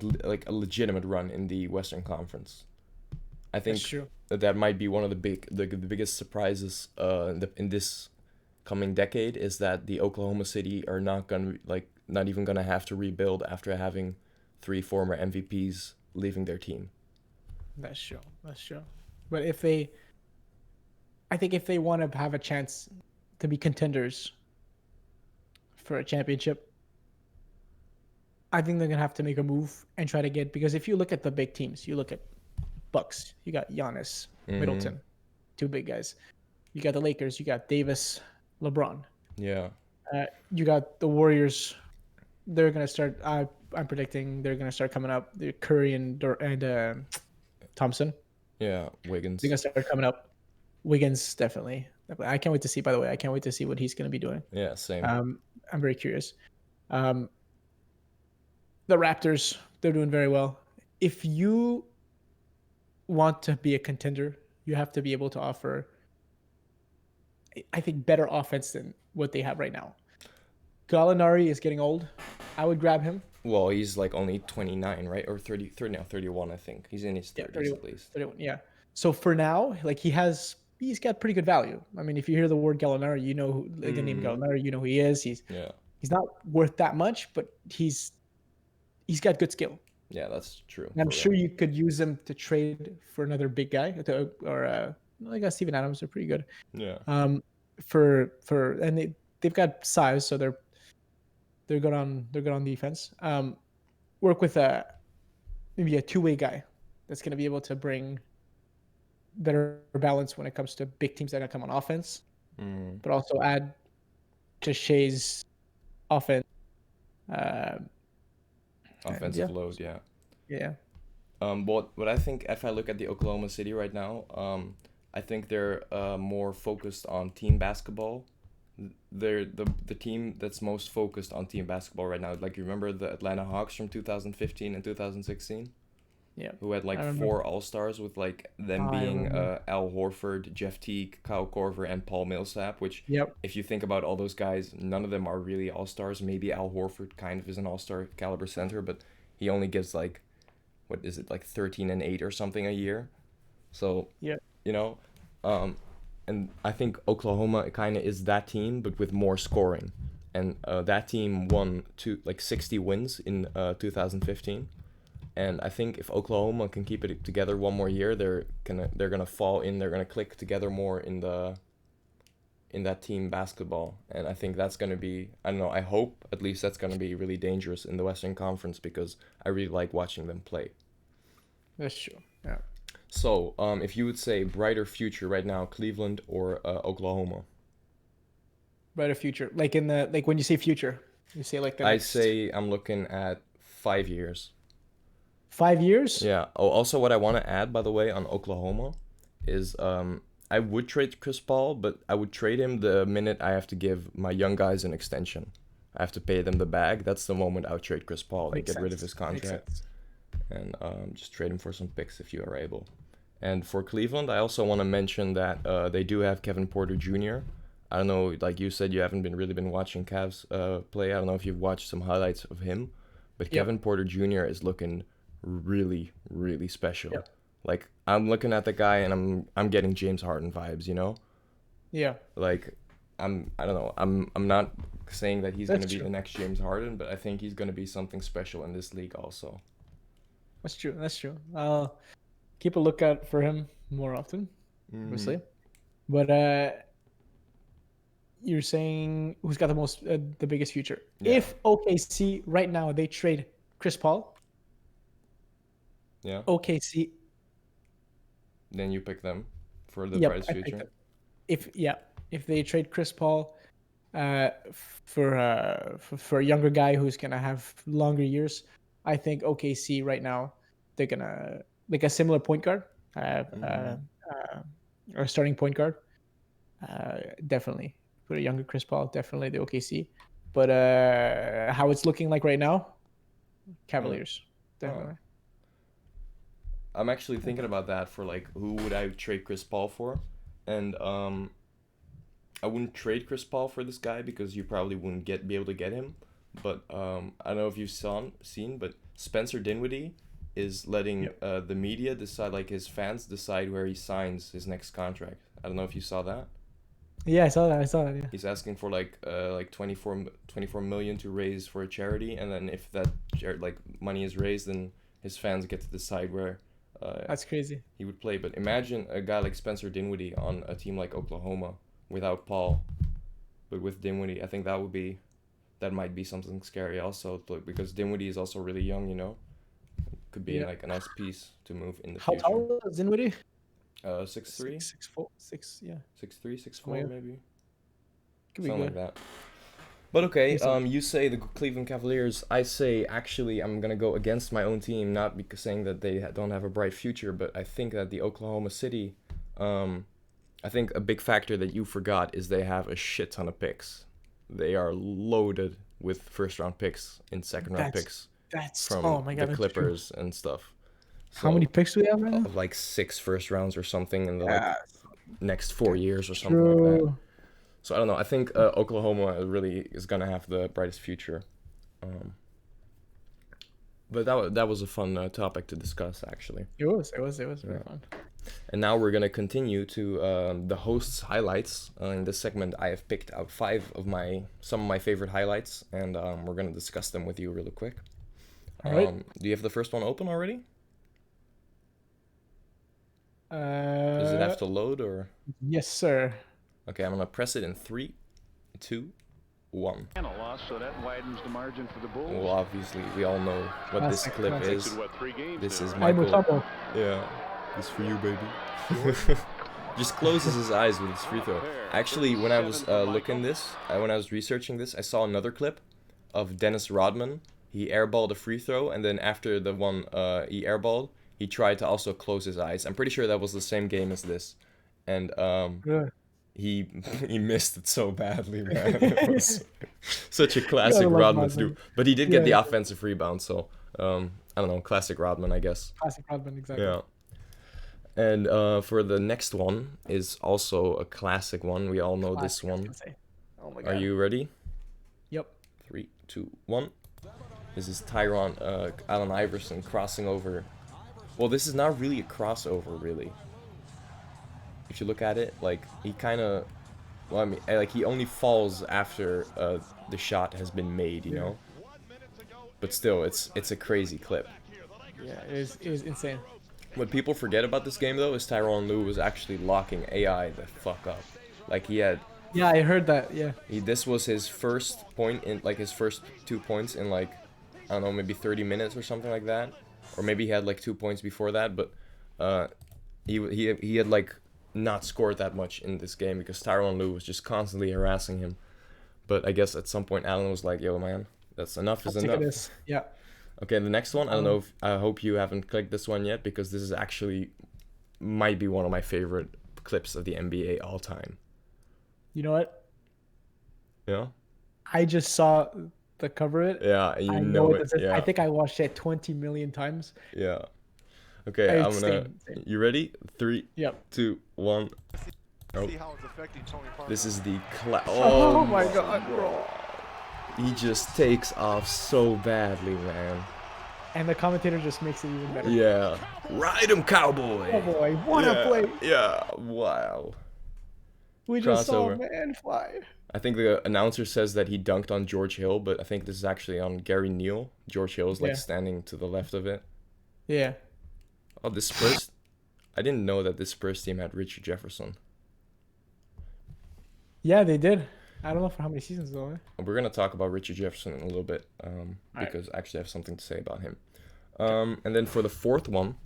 legitimate run in the Western Conference. I think that might be one of the biggest surprises in this coming decade, is that the Oklahoma City are not even gonna have to rebuild after having 3 former MVPs leaving their team. That's true. But I think if they want to have a chance to be contenders for a championship, I think they're gonna have to make a move and try to get, because if you look at the big teams, you look at Bucks, you got Giannis, Middleton, 2 big guys. You got the Lakers, you got Davis, LeBron. Yeah. You got the Warriors. They're gonna start. I'm predicting they're gonna start coming up. They're Curry and Thompson. Yeah, Wiggins. They're gonna start coming up. Wiggins, definitely. I can't wait to see. By the way, I can't wait to see what he's gonna be doing. Yeah, same. I'm very curious. The Raptors, they're doing very well. If you want to be a contender, you have to be able to offer I think, better offense than what they have right now. Gallinari is getting old. I would grab him. Well, he's like only 29, right? Or 30 now, 31, I think. He's in his 30s 31, at least. 31, yeah. So for now, like he's got pretty good value. I mean, if you hear the word Gallinari, you know the name Gallinari, you know who he is. He's not worth that much, but he's got good skill. Yeah, that's true. And I'm sure you could use him to trade for another big guy, or I guess Steven Adams are pretty good. Yeah. And they've got size, so they're good on defense. Work with maybe a two-way guy that's going to be able to bring better balance when it comes to big teams that are going to come on offense, but also add to Shea's offense. Offensive load, yeah. Yeah. What I think, if I look at the Oklahoma City right now, I think they're more focused on team basketball. They're the team that's most focused on team basketball right now. Like, you remember the Atlanta Hawks from 2015 and 2016? Yeah. Who had like 4 All-Stars, with like them being Al Horford, Jeff Teague, Kyle Korver, and Paul Millsap, which if you think about all those guys, none of them are really All-Stars. Maybe Al Horford kind of is an All-Star caliber center, but he only gives like, what is it, like 13 and 8 or something a year. So, you know, and I think Oklahoma kind of is that team, but with more scoring. And that team won 60 wins in 2015. And I think if Oklahoma can keep it together one more year, they're gonna fall in. They're gonna click together more in that team basketball. And I think that's gonna be, I don't know, I hope at least that's gonna be really dangerous in the Western Conference, because I really like watching them play. That's true. Yeah. So, if you would say brighter future right now, Cleveland or Oklahoma? Brighter future, like when you say future, you say like the I say I'm looking at 5 years. 5 years? Yeah. Oh, also what I want to add, by the way, on Oklahoma is I would trade Chris Paul, but I would trade him the minute I have to give my young guys an extension. I have to pay them the bag. That's the moment I would trade Chris Paul. They get rid of his contract and just trade him for some picks if you are able. And for Cleveland, I also want to mention that they do have Kevin Porter Jr. I don't know, like you said, you haven't really been watching Cavs play. I don't know if you've watched some highlights of him, but Kevin Porter Jr. is looking really, really special. Like, I'm looking at the guy and I'm getting James Harden vibes, you know? Yeah. Like, I don't know. I'm not saying that he's going to be the next James Harden, but I think he's going to be something special in this league also. That's true. I'll keep a lookout for him more often, obviously. But you're saying who's got the biggest future? If OKC right now they trade Chris Paul, OKC. Then you pick them for the brightest future. If they trade Chris Paul for a younger guy who's gonna have longer years, I think OKC right now they're gonna, like, a similar point guard, or starting point guard. Definitely put a younger Chris Paul. Definitely the OKC. But how it's looking like right now, Cavaliers. Definitely. I'm actually thinking about that for, like, who would I trade Chris Paul for? And I wouldn't trade Chris Paul for this guy because you probably wouldn't be able to get him. But I don't know if you've seen, but Spencer Dinwiddie is letting the media decide, like his fans decide where he signs his next contract. I don't know if you saw that. Yeah, I saw that. Yeah. He's asking for like 24 million to raise for a charity, and then if that money is raised, then his fans get to decide where. That's crazy. He would play, but imagine a guy like Spencer Dinwiddie on a team like Oklahoma without Paul, but with Dinwiddie. I think that might be something scary also, because Dinwiddie is also really young, you know. Could be like a nice piece to move in the future. How tall is Dinwiddie? 6'3", 6'4", 6'3", 6'4", maybe. Could be something good. like that. But okay, you say the Cleveland Cavaliers. I say, actually, I'm gonna go against my own team, not because saying that they don't have a bright future, but I think that the Oklahoma City, I think a big factor that you forgot is they have a shit ton of picks. They are loaded with first-round picks and second-round picks from the Clippers and stuff. So, how many picks do we have right now? Like 6 first rounds or something in the next 4 years or something like that. So I don't know. I think Oklahoma really is gonna have the brightest future. But that was a fun topic to discuss, actually. It was very fun. And now we're gonna continue to the host's highlights. In this segment, I have picked out some of my favorite highlights, and we're gonna discuss them with you really quick. All right. Do you have the first one open already? Does it have to load or? Yes, sir. Okay, I'm gonna press it in 3, 2, 1. And a loss, so that widens the margin for the Bulls. Well, obviously, we all know what this Classic, clip classic. is. What, 3 games This now, is right? Michael. Yeah, this for you, baby. Just closes his eyes with his free throw. Actually, when I was looking this, when I was researching this, I saw another clip of Dennis Rodman. He airballed a free throw, and then after the one he airballed, he tried to also close his eyes. I'm pretty sure that was the same game as this, and Yeah. he missed it so badly, man. It was such a classic love Rodman to do. Rodman. But he did get the Yeah. offensive rebound, so I don't know, classic Rodman, I guess. Classic Rodman, exactly. Yeah. And for the next one is also a classic one. We all know this Classic, I was one. gonna say. Oh my god. Are you ready? Yep. 3, 2, 1. This is Allen Iverson crossing over. Well, this is not really a crossover, really. If you look at it, like, he kind of... Well, I mean, like, he only falls after the shot has been made, you know? But still, it's a crazy clip. Yeah, it was insane. What people forget about this game, though, is Tyronn Lue was actually locking AI the fuck up. Like, he had... Yeah, I heard that. Yeah. This was his first point in, like, his first 2 points in, like, I don't know, maybe 30 minutes or something like that. Or maybe he had, like, 2 points before that, but he had, like, not scored that much in this game because Tyronn Lue was just constantly harassing him. But I guess at some point Allen was like, yo, man, that's enough is I'll take enough. this. Yeah. Okay, the next one, I don't know if, I hope you haven't clicked this one yet because this is actually, might be one of my favorite clips of the NBA all time. You know what? Yeah? I just saw the cover of it. Yeah, you I know what it. this is. Yeah. I think I watched it 20 million times. Yeah. Okay, I'm gonna. Insane. You ready? 3, Yep. 2, 1. Oh. This is the Oh my god, bro. He just takes off so badly, man. And the commentator just makes it even better. Yeah. Ride him, cowboy. Oh boy, what a play. Yeah. Wow. We just saw Crossover. a man fly. I think the announcer says that he dunked on George Hill, but I think this is actually on Gary Neal. George Hill is like Yeah. standing to the left of it. Yeah. Oh, this Spurs. I didn't know that this Spurs team had Richard Jefferson. Yeah, they did. I don't know for how many seasons though. We're gonna talk about Richard Jefferson in a little bit, because I actually have something to say about him. And then for the fourth one,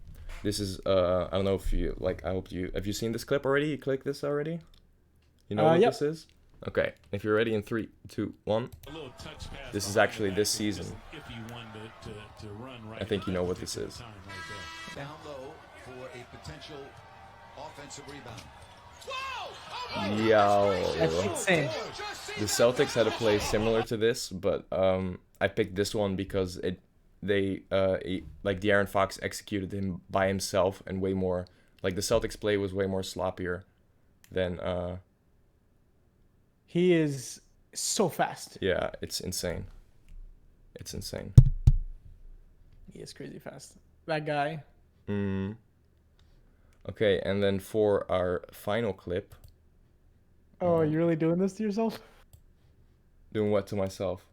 this is I don't know if you like. I hope you have you seen this clip already? You clicked this already? You know what yep. this is? Okay, if you're ready in 3, 2, 1. This is actually this season. I think you know what this is. Down low for a potential offensive rebound. That's Yo. insane. The Celtics had a play similar to this, but I picked this one because like De'Aaron Fox executed him by himself and way more. Like the Celtics play was way more sloppier than He is so fast. yeah, it's insane. It's insane. He is crazy fast. That guy. Okay, and then for our final clip, Oh, you're really doing this to yourself? doing what to myself?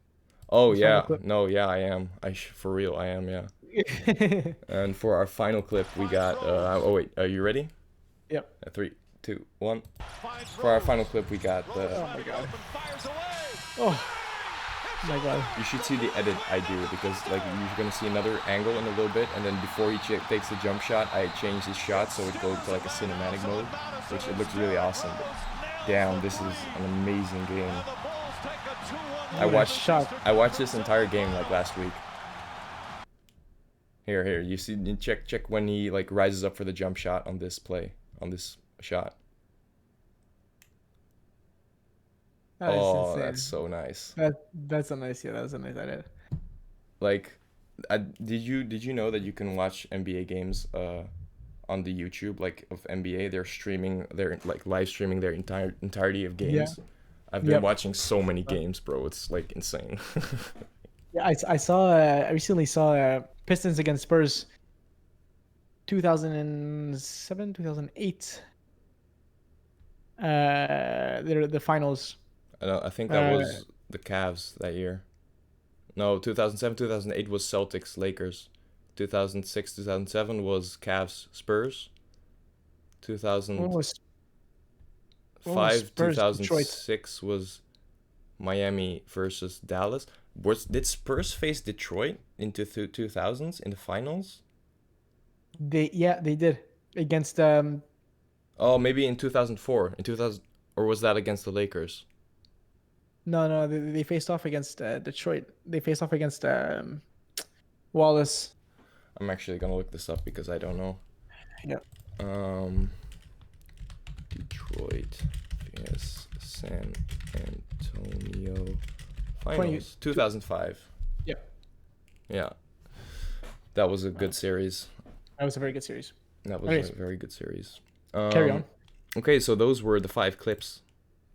Oh The final yeah, clip. no, yeah, I am. For real, I am. Yeah. And for our final clip, we got. Oh wait, are you ready? Yep. 3, 2, 1. For our final clip, we got. Oh my god. Oh my god. You should see the edit I do because like you're gonna see another angle in a little bit, and then before he takes the jump shot, I change his shot so it goes to like a cinematic mode, which it looks really awesome. But damn, this is an amazing game. I watched this entire game like last week. Here, you see, check when he like rises up for the jump shot on this play, on this shot. That is Oh, insane. that's so nice. That's a nice, yeah, that was a nice edit. Like, did you know that you can watch NBA games on the YouTube like of NBA? They're streaming, they're like live streaming their entirety of games. I've been Yep. watching so many games, bro. It's like insane. Yeah, I recently saw Pistons against Spurs 2007, 2008. The finals. I think that was the Cavs that year. No, 2007, 2008 was Celtics, Lakers. 2006, 2007 was Cavs, Spurs. When was 2005, Spurs Detroit? 2006 was Miami versus Dallas. Did Spurs face Detroit into 2000s in the finals? They did against Oh, maybe in 2004. In 2000, or was that against the Lakers? no, they faced off against Detroit. They faced off against Wallace. I'm actually gonna look this up because I don't know. Yeah. Detroit vs San Antonio finals 20 2005. Yeah. Yeah. That was a good series. That was a very good series. That was Okay. a very good series. Carry on. Okay, so those were the 5 clips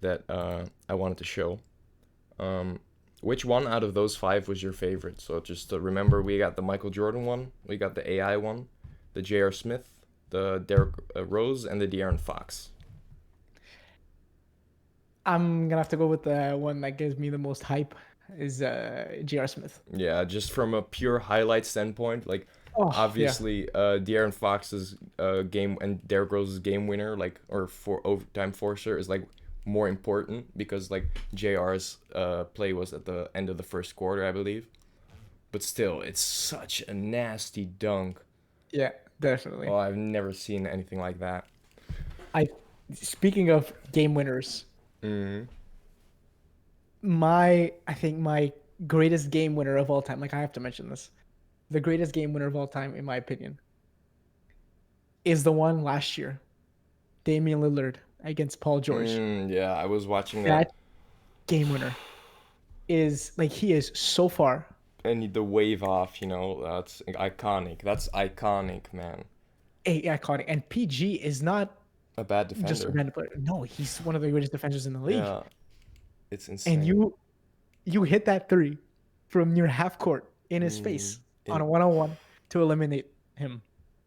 that I wanted to show. Which one out of those 5 was your favorite? So just to remember, we got the Michael Jordan one, we got the AI one, the J.R. Smith, the Derrick Rose, and the De'Aaron Fox. I'm gonna have to go with the one that gives me the most hype. Is J.R. Smith. Yeah, just from a pure highlight standpoint, like Oh, obviously De'Aaron Fox's game and Derrick Rose's game winner, like, or for overtime forcer, is like more important because like JR's play was at the end of the first quarter, I believe. But still, it's such a nasty dunk. Yeah, definitely. Oh, I've never seen anything like that. Speaking of game winners, Mm-hmm. I think my greatest game winner of all time, like I have to mention this, the greatest game winner of all time, in my opinion, is the one last year, Damian Lillard against Paul George. Yeah, I was watching that. That game winner is like, he is so far. And the wave off, that's iconic. That's iconic, man. Iconic. And PG is not A bad defender. just a random player. No, he's one of the greatest defenders in the league. Yeah, it's insane. And you hit that three from near half court in his face on a 1-on-1 to eliminate him.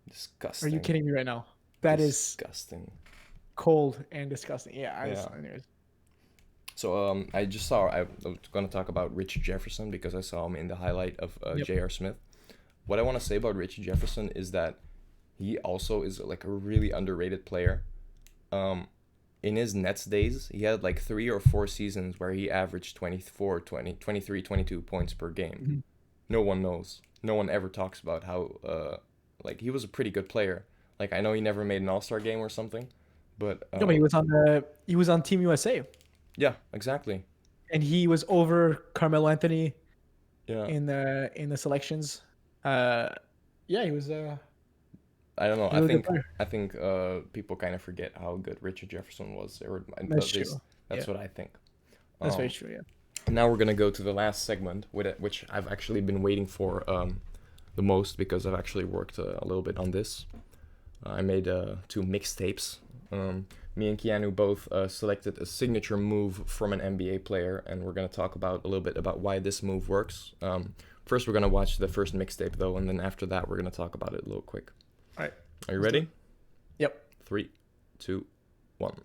Disgusting. Are you kidding me right now? That is disgusting. cold and disgusting. Yeah. Anyways. So I just saw, I was going to talk about Richie Jefferson because I saw him in the highlight of J.R. Smith. What I want to say about Richie Jefferson is that he also is like a really underrated player. In his Nets days, he had like 3 or 4 seasons where he averaged 24, 20, 23, 22 points per game. Mm-hmm. No one knows. No one ever talks about how, like, he was a pretty good player. Like, I know he never made an All-Star game or something, but... No, but he was on Team USA. Yeah, exactly. And he was over Carmelo Anthony Yeah. in the selections. He was I don't know. He was a good player. I think people kind of forget how good Richard Jefferson was. That's true. That's what I think. That's very true, yeah. Now we're gonna go to the last segment, which I've actually been waiting for the most because I've actually worked a little bit on this. I made 2 mixtapes. Me and Keanu both selected a signature move from an NBA player, and we're gonna talk a little bit about why this move works. First, we're gonna watch the first mixtape though, and then after that, we're gonna talk about it a little quick. All right. Are you ready? Yep. 3, 2, 1.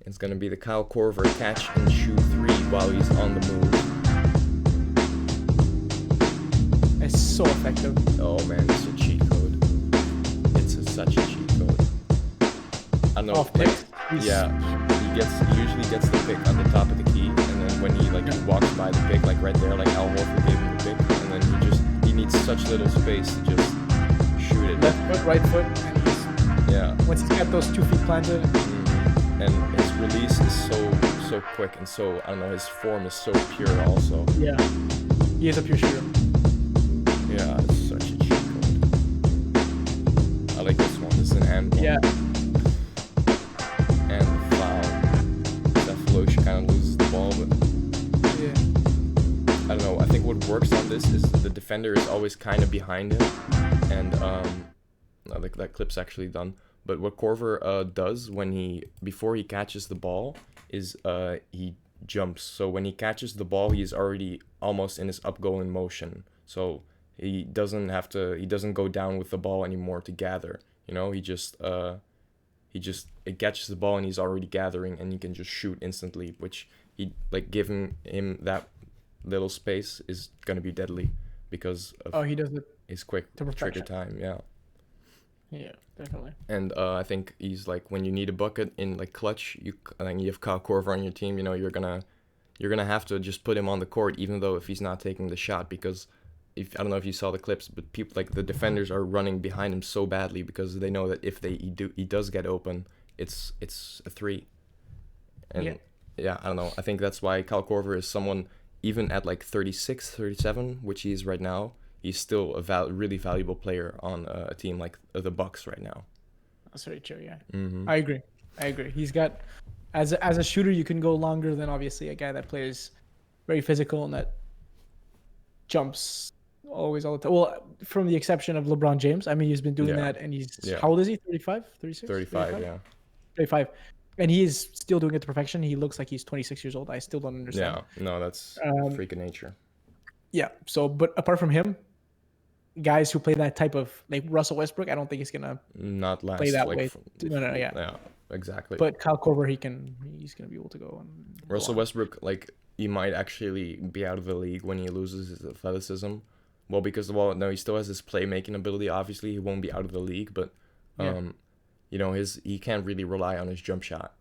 It's gonna be the Kyle Korver catch and shoot 3 while he's on the move. It's so effective. Oh man, it's a cheat code. It's such a cheat code. I don't know. Off pick. Yeah, he usually gets the pick on the top of the key, and then when he walks by the pick, like right there, like Al Horford gave him the pick, and then he needs such little space to just shoot it. Left foot, right foot, and once he's got those 2 feet planted. And his release is so quick and so, I don't know, his form is so pure also. Yeah, he is a pure shooter. Yeah, it's such a cheat code. I like this one. This is an and one. Yeah. And the foul. Cephalosha kind of loses the ball, but Yeah. I don't know. I think what works on this is the defender is always kind of behind him, and that clip's actually done. But what Corver does before he catches the ball is he jumps. So when he catches the ball, he's already almost in his upgoing motion. So he doesn't go down with the ball anymore to gather. He just it catches the ball and he's already gathering, and he can just shoot instantly, which giving him that little space is gonna be deadly because of he does it his quick to trigger perfection. time. Yeah. Yeah, definitely. And I think he's when you need a bucket in clutch, you have Kyle Korver on your team. You're gonna have to just put him on the court, even though if he's not taking the shot, because I don't know if you saw the clips, but people the defenders are running behind him so badly because they know that if he does get open, it's a three. And yeah, I don't know. I think that's why Kyle Korver is someone, even at 36, 37, which he is right now, he's still a really valuable player on a team like the Bucks right now. That's very true. Yeah, Mm-hmm. I agree. He's got as a shooter, you can go longer than obviously a guy that plays very physical and that jumps always all the time. Well, from the exception of LeBron James. I mean, he's been doing that, and he's how old is he? 35, 36? 35, yeah. 35. And he is still doing it to perfection. He looks like he's 26 years old. I still don't understand. Yeah, no, that's freak of nature. Yeah. So, but apart from him, guys who play that type of Russell Westbrook, I don't think he's gonna not last play that way. No, yeah. Yeah, exactly. But Kyle Korver, he's gonna be able to go. Russell Westbrook, he might actually be out of the league when he loses his athleticism. Well, because no, he still has his playmaking ability. Obviously, he won't be out of the league, but he can't really rely on his jump shot.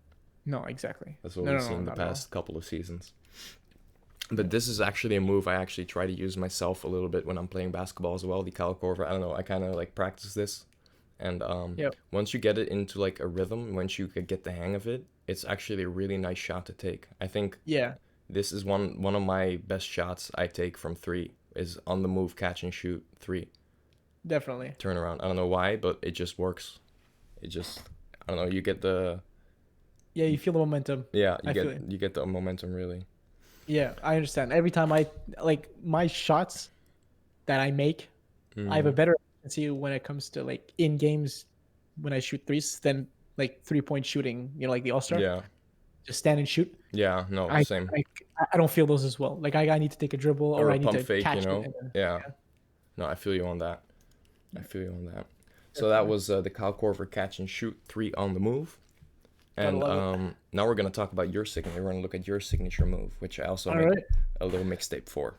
No, exactly. That's what we've seen the past couple of seasons. But this is actually a move I actually try to use myself a little bit when I'm playing basketball as well. The Kyle Korver, I don't know, I kind of practice this, and once you get it into a rhythm, once you could get the hang of it, it's actually a really nice shot to take. I think this is one of my best shots I take from three, is on the move, catch and shoot three. Definitely. Turn around. I don't know why, but it just works. I don't know, you get the... Yeah, you feel the momentum. Yeah, you get the momentum, really. Yeah, I understand. Every time my shots that I make, I have a better efficiency when it comes to in games when I shoot threes than 3-point shooting, like the All-Star. Yeah. Just stand and shoot. Yeah, no, same. I don't feel those as well. I need to take a dribble or I need to fake, catch it. Yeah. No, I feel you on that. So that was the Kyle Korver catch and shoot three on the move. And now we're going to talk about your signature. We're going to look at your signature move, which I also made a little mixtape for.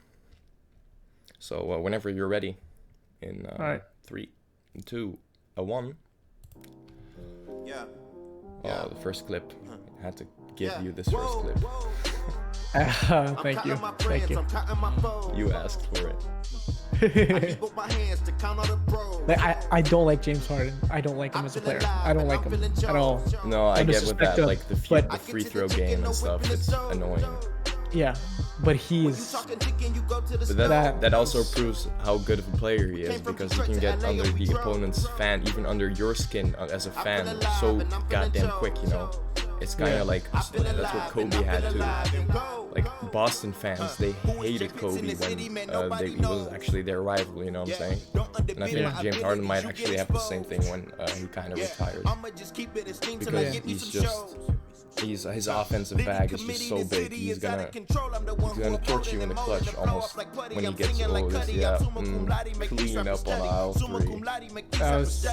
So whenever you're ready, in 3, 2, 1. Yeah. Oh, the first clip. I had to give you this first clip. Thank you. You asked for it. I don't like James Harden. I don't like him as a player. I don't like him at all. No, I get with that, the free throw game and stuff. It's annoying. Yeah, but he's. But that also proves how good of a player he is, because you can get under the opponent's fan, even under your skin as a fan, so goddamn quick. It's kind of that's what Kobe had too. Boston fans, they hated Kobe when he was actually their rival. You know what I'm saying? And I think James Harden might actually have the same thing when he kind of retires, because his offensive bag is just so big. He's gonna torch you in the clutch almost when he gets old. Clean up on aisle 3. That was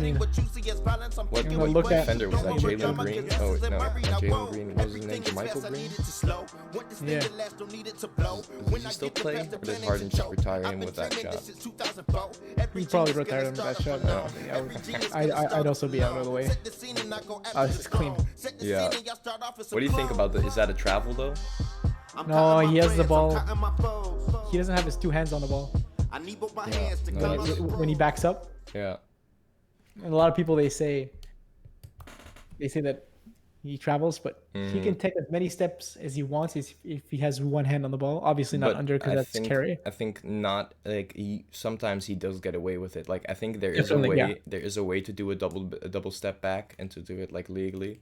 mean. What defender was that? Jalen Green? Oh no, not Jalen Green. What was his name? Michael Green? Yeah. Does he still play, or did Harden just retire him with that shot? He probably retired him with that shot. No, I'd also be out of the way. It's clean. Yeah. What do you think about that? Is that a travel though? No, he has the ball. He doesn't have his two hands on the ball. Yeah, no, when he backs up. Yeah. And a lot of people they say that he travels, but he can take as many steps as he wants if he has one hand on the ball. Obviously not under, because that's carry. I think not sometimes he does get away with it. I think there is a way. Yeah. There is a way to do a double step back and to do it legally,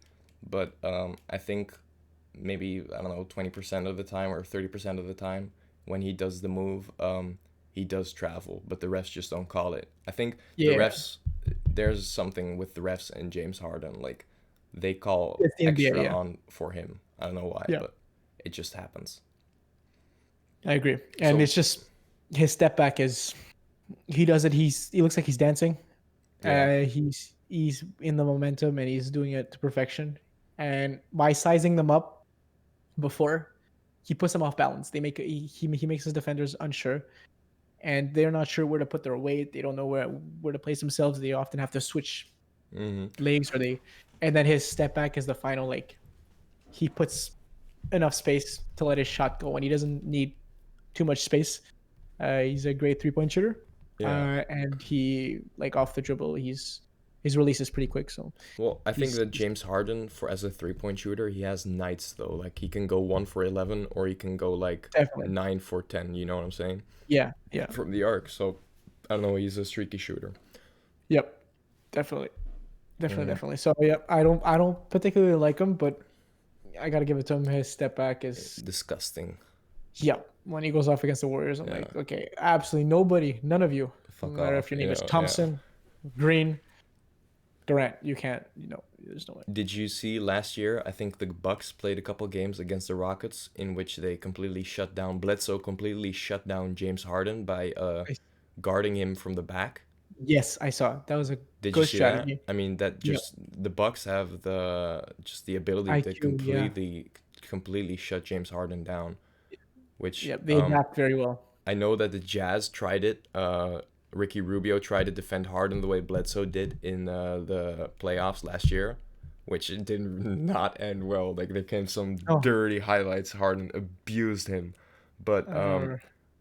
but I think maybe 20% of the time or 30% of the time when he does the move, he does travel, but the refs just don't call it. I think Yeah. the refs, there's something with the refs and James Harden, like they call It's the NBA, extra yeah. on for him. I don't know why, Yeah. but it just happens. I agree. And So- it's just his step back is he does it. He looks like he's dancing. Yeah. He's in the momentum and he's doing it to perfection. And by sizing them up before, he puts them off balance. He makes his defenders unsure, and they're not sure where to put their weight. They don't know where to place themselves. They often have to switch legs, and then his step back is the final. Like he puts enough space to let his shot go, and he doesn't need too much space. He's a great 3-point shooter. Yeah. And he like off the dribble, his release is pretty quick. So Well, I think he's- that James Harden, for as a 3-point shooter, he has nights though. Like he can go 1 for 11, or he can go like Definitely. 9 for 10. You know what I'm saying? yeah, From the arc. So I don't know. He's a streaky shooter. yep, definitely. So yeah, I don't particularly like him, but I gotta give it to him. His step back is Disgusting. when he goes off against the Warriors, I'm Yeah. like, okay, absolutely nobody, none of you, Fuck no matter off, if your name is yeah. Thompson, Green, Durant, you can't, there's no way. Did you see last year? I think the Bucks played a couple games against the Rockets in which they completely shut down Bledsoe, completely shut down James Harden by guarding him from the back. Yes, I saw that was a Did good you see strategy. that? I mean, that Yep. just the Bucks have the ability to IQ, yeah. completely shut James Harden down, which Yeah, they adapt very well. I know that the Jazz tried it. Ricky Rubio tried to defend Harden the way Bledsoe did in the playoffs last year, which it did not end well. Like there came some dirty highlights. Harden abused him, but I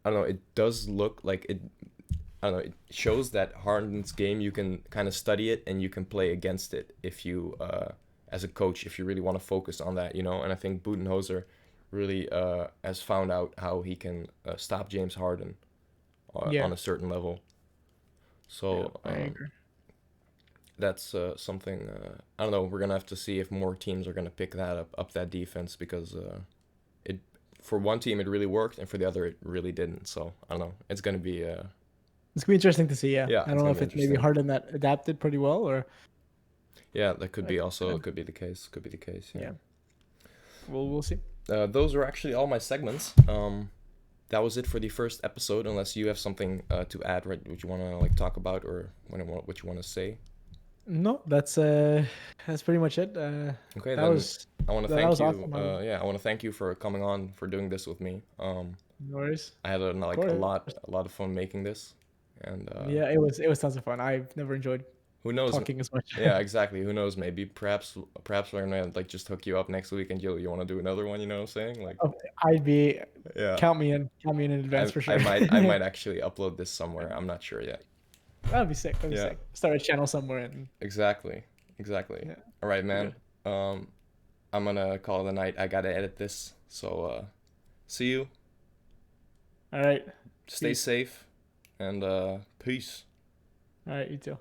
don't know. It does look like it. I don't know. It shows that Harden's game, you can kind of study it and you can play against it if you, as a coach, if you really want to focus on that, And I think Budenholzer really has found out how he can stop James Harden on a certain level. So I agree. that's something. I don't know. We're gonna have to see if more teams are gonna pick that up that defense, because it for one team it really worked and for the other it really didn't. So I don't know. It's gonna be. It's gonna be interesting to see. Yeah, Yeah, I it's don't know gonna if be it's maybe interesting. Harden that adapted pretty well, or Yeah, that could be also. It could be the case. Could be the case. Yeah. we'll see. Those are actually all my segments. That was it for the first episode. Unless you have something to add, right? What you want to like talk about, or what you want to say? No, that's pretty much it. Okay, that then was I want to that thank was you. awesome. I want to thank you for coming on, for doing this with me. No worries. I had a course. lot of fun making this, and Yeah, it was tons of fun. I've never enjoyed who knows? talking as much. Yeah, exactly. Who knows? Maybe perhaps we're gonna like just hook you up next week, and you want to do another one. You know what I'm saying? Like, I'd be yeah. count me in advance for sure. I might actually upload this somewhere. I'm not sure yet. That'd be sick. That'd be Yeah. sick. Start a channel somewhere and Exactly. Yeah. All right, man. I'm gonna call it a night. I gotta edit this. So, see you. all right. Stay Peace. safe, and peace. All right, you too.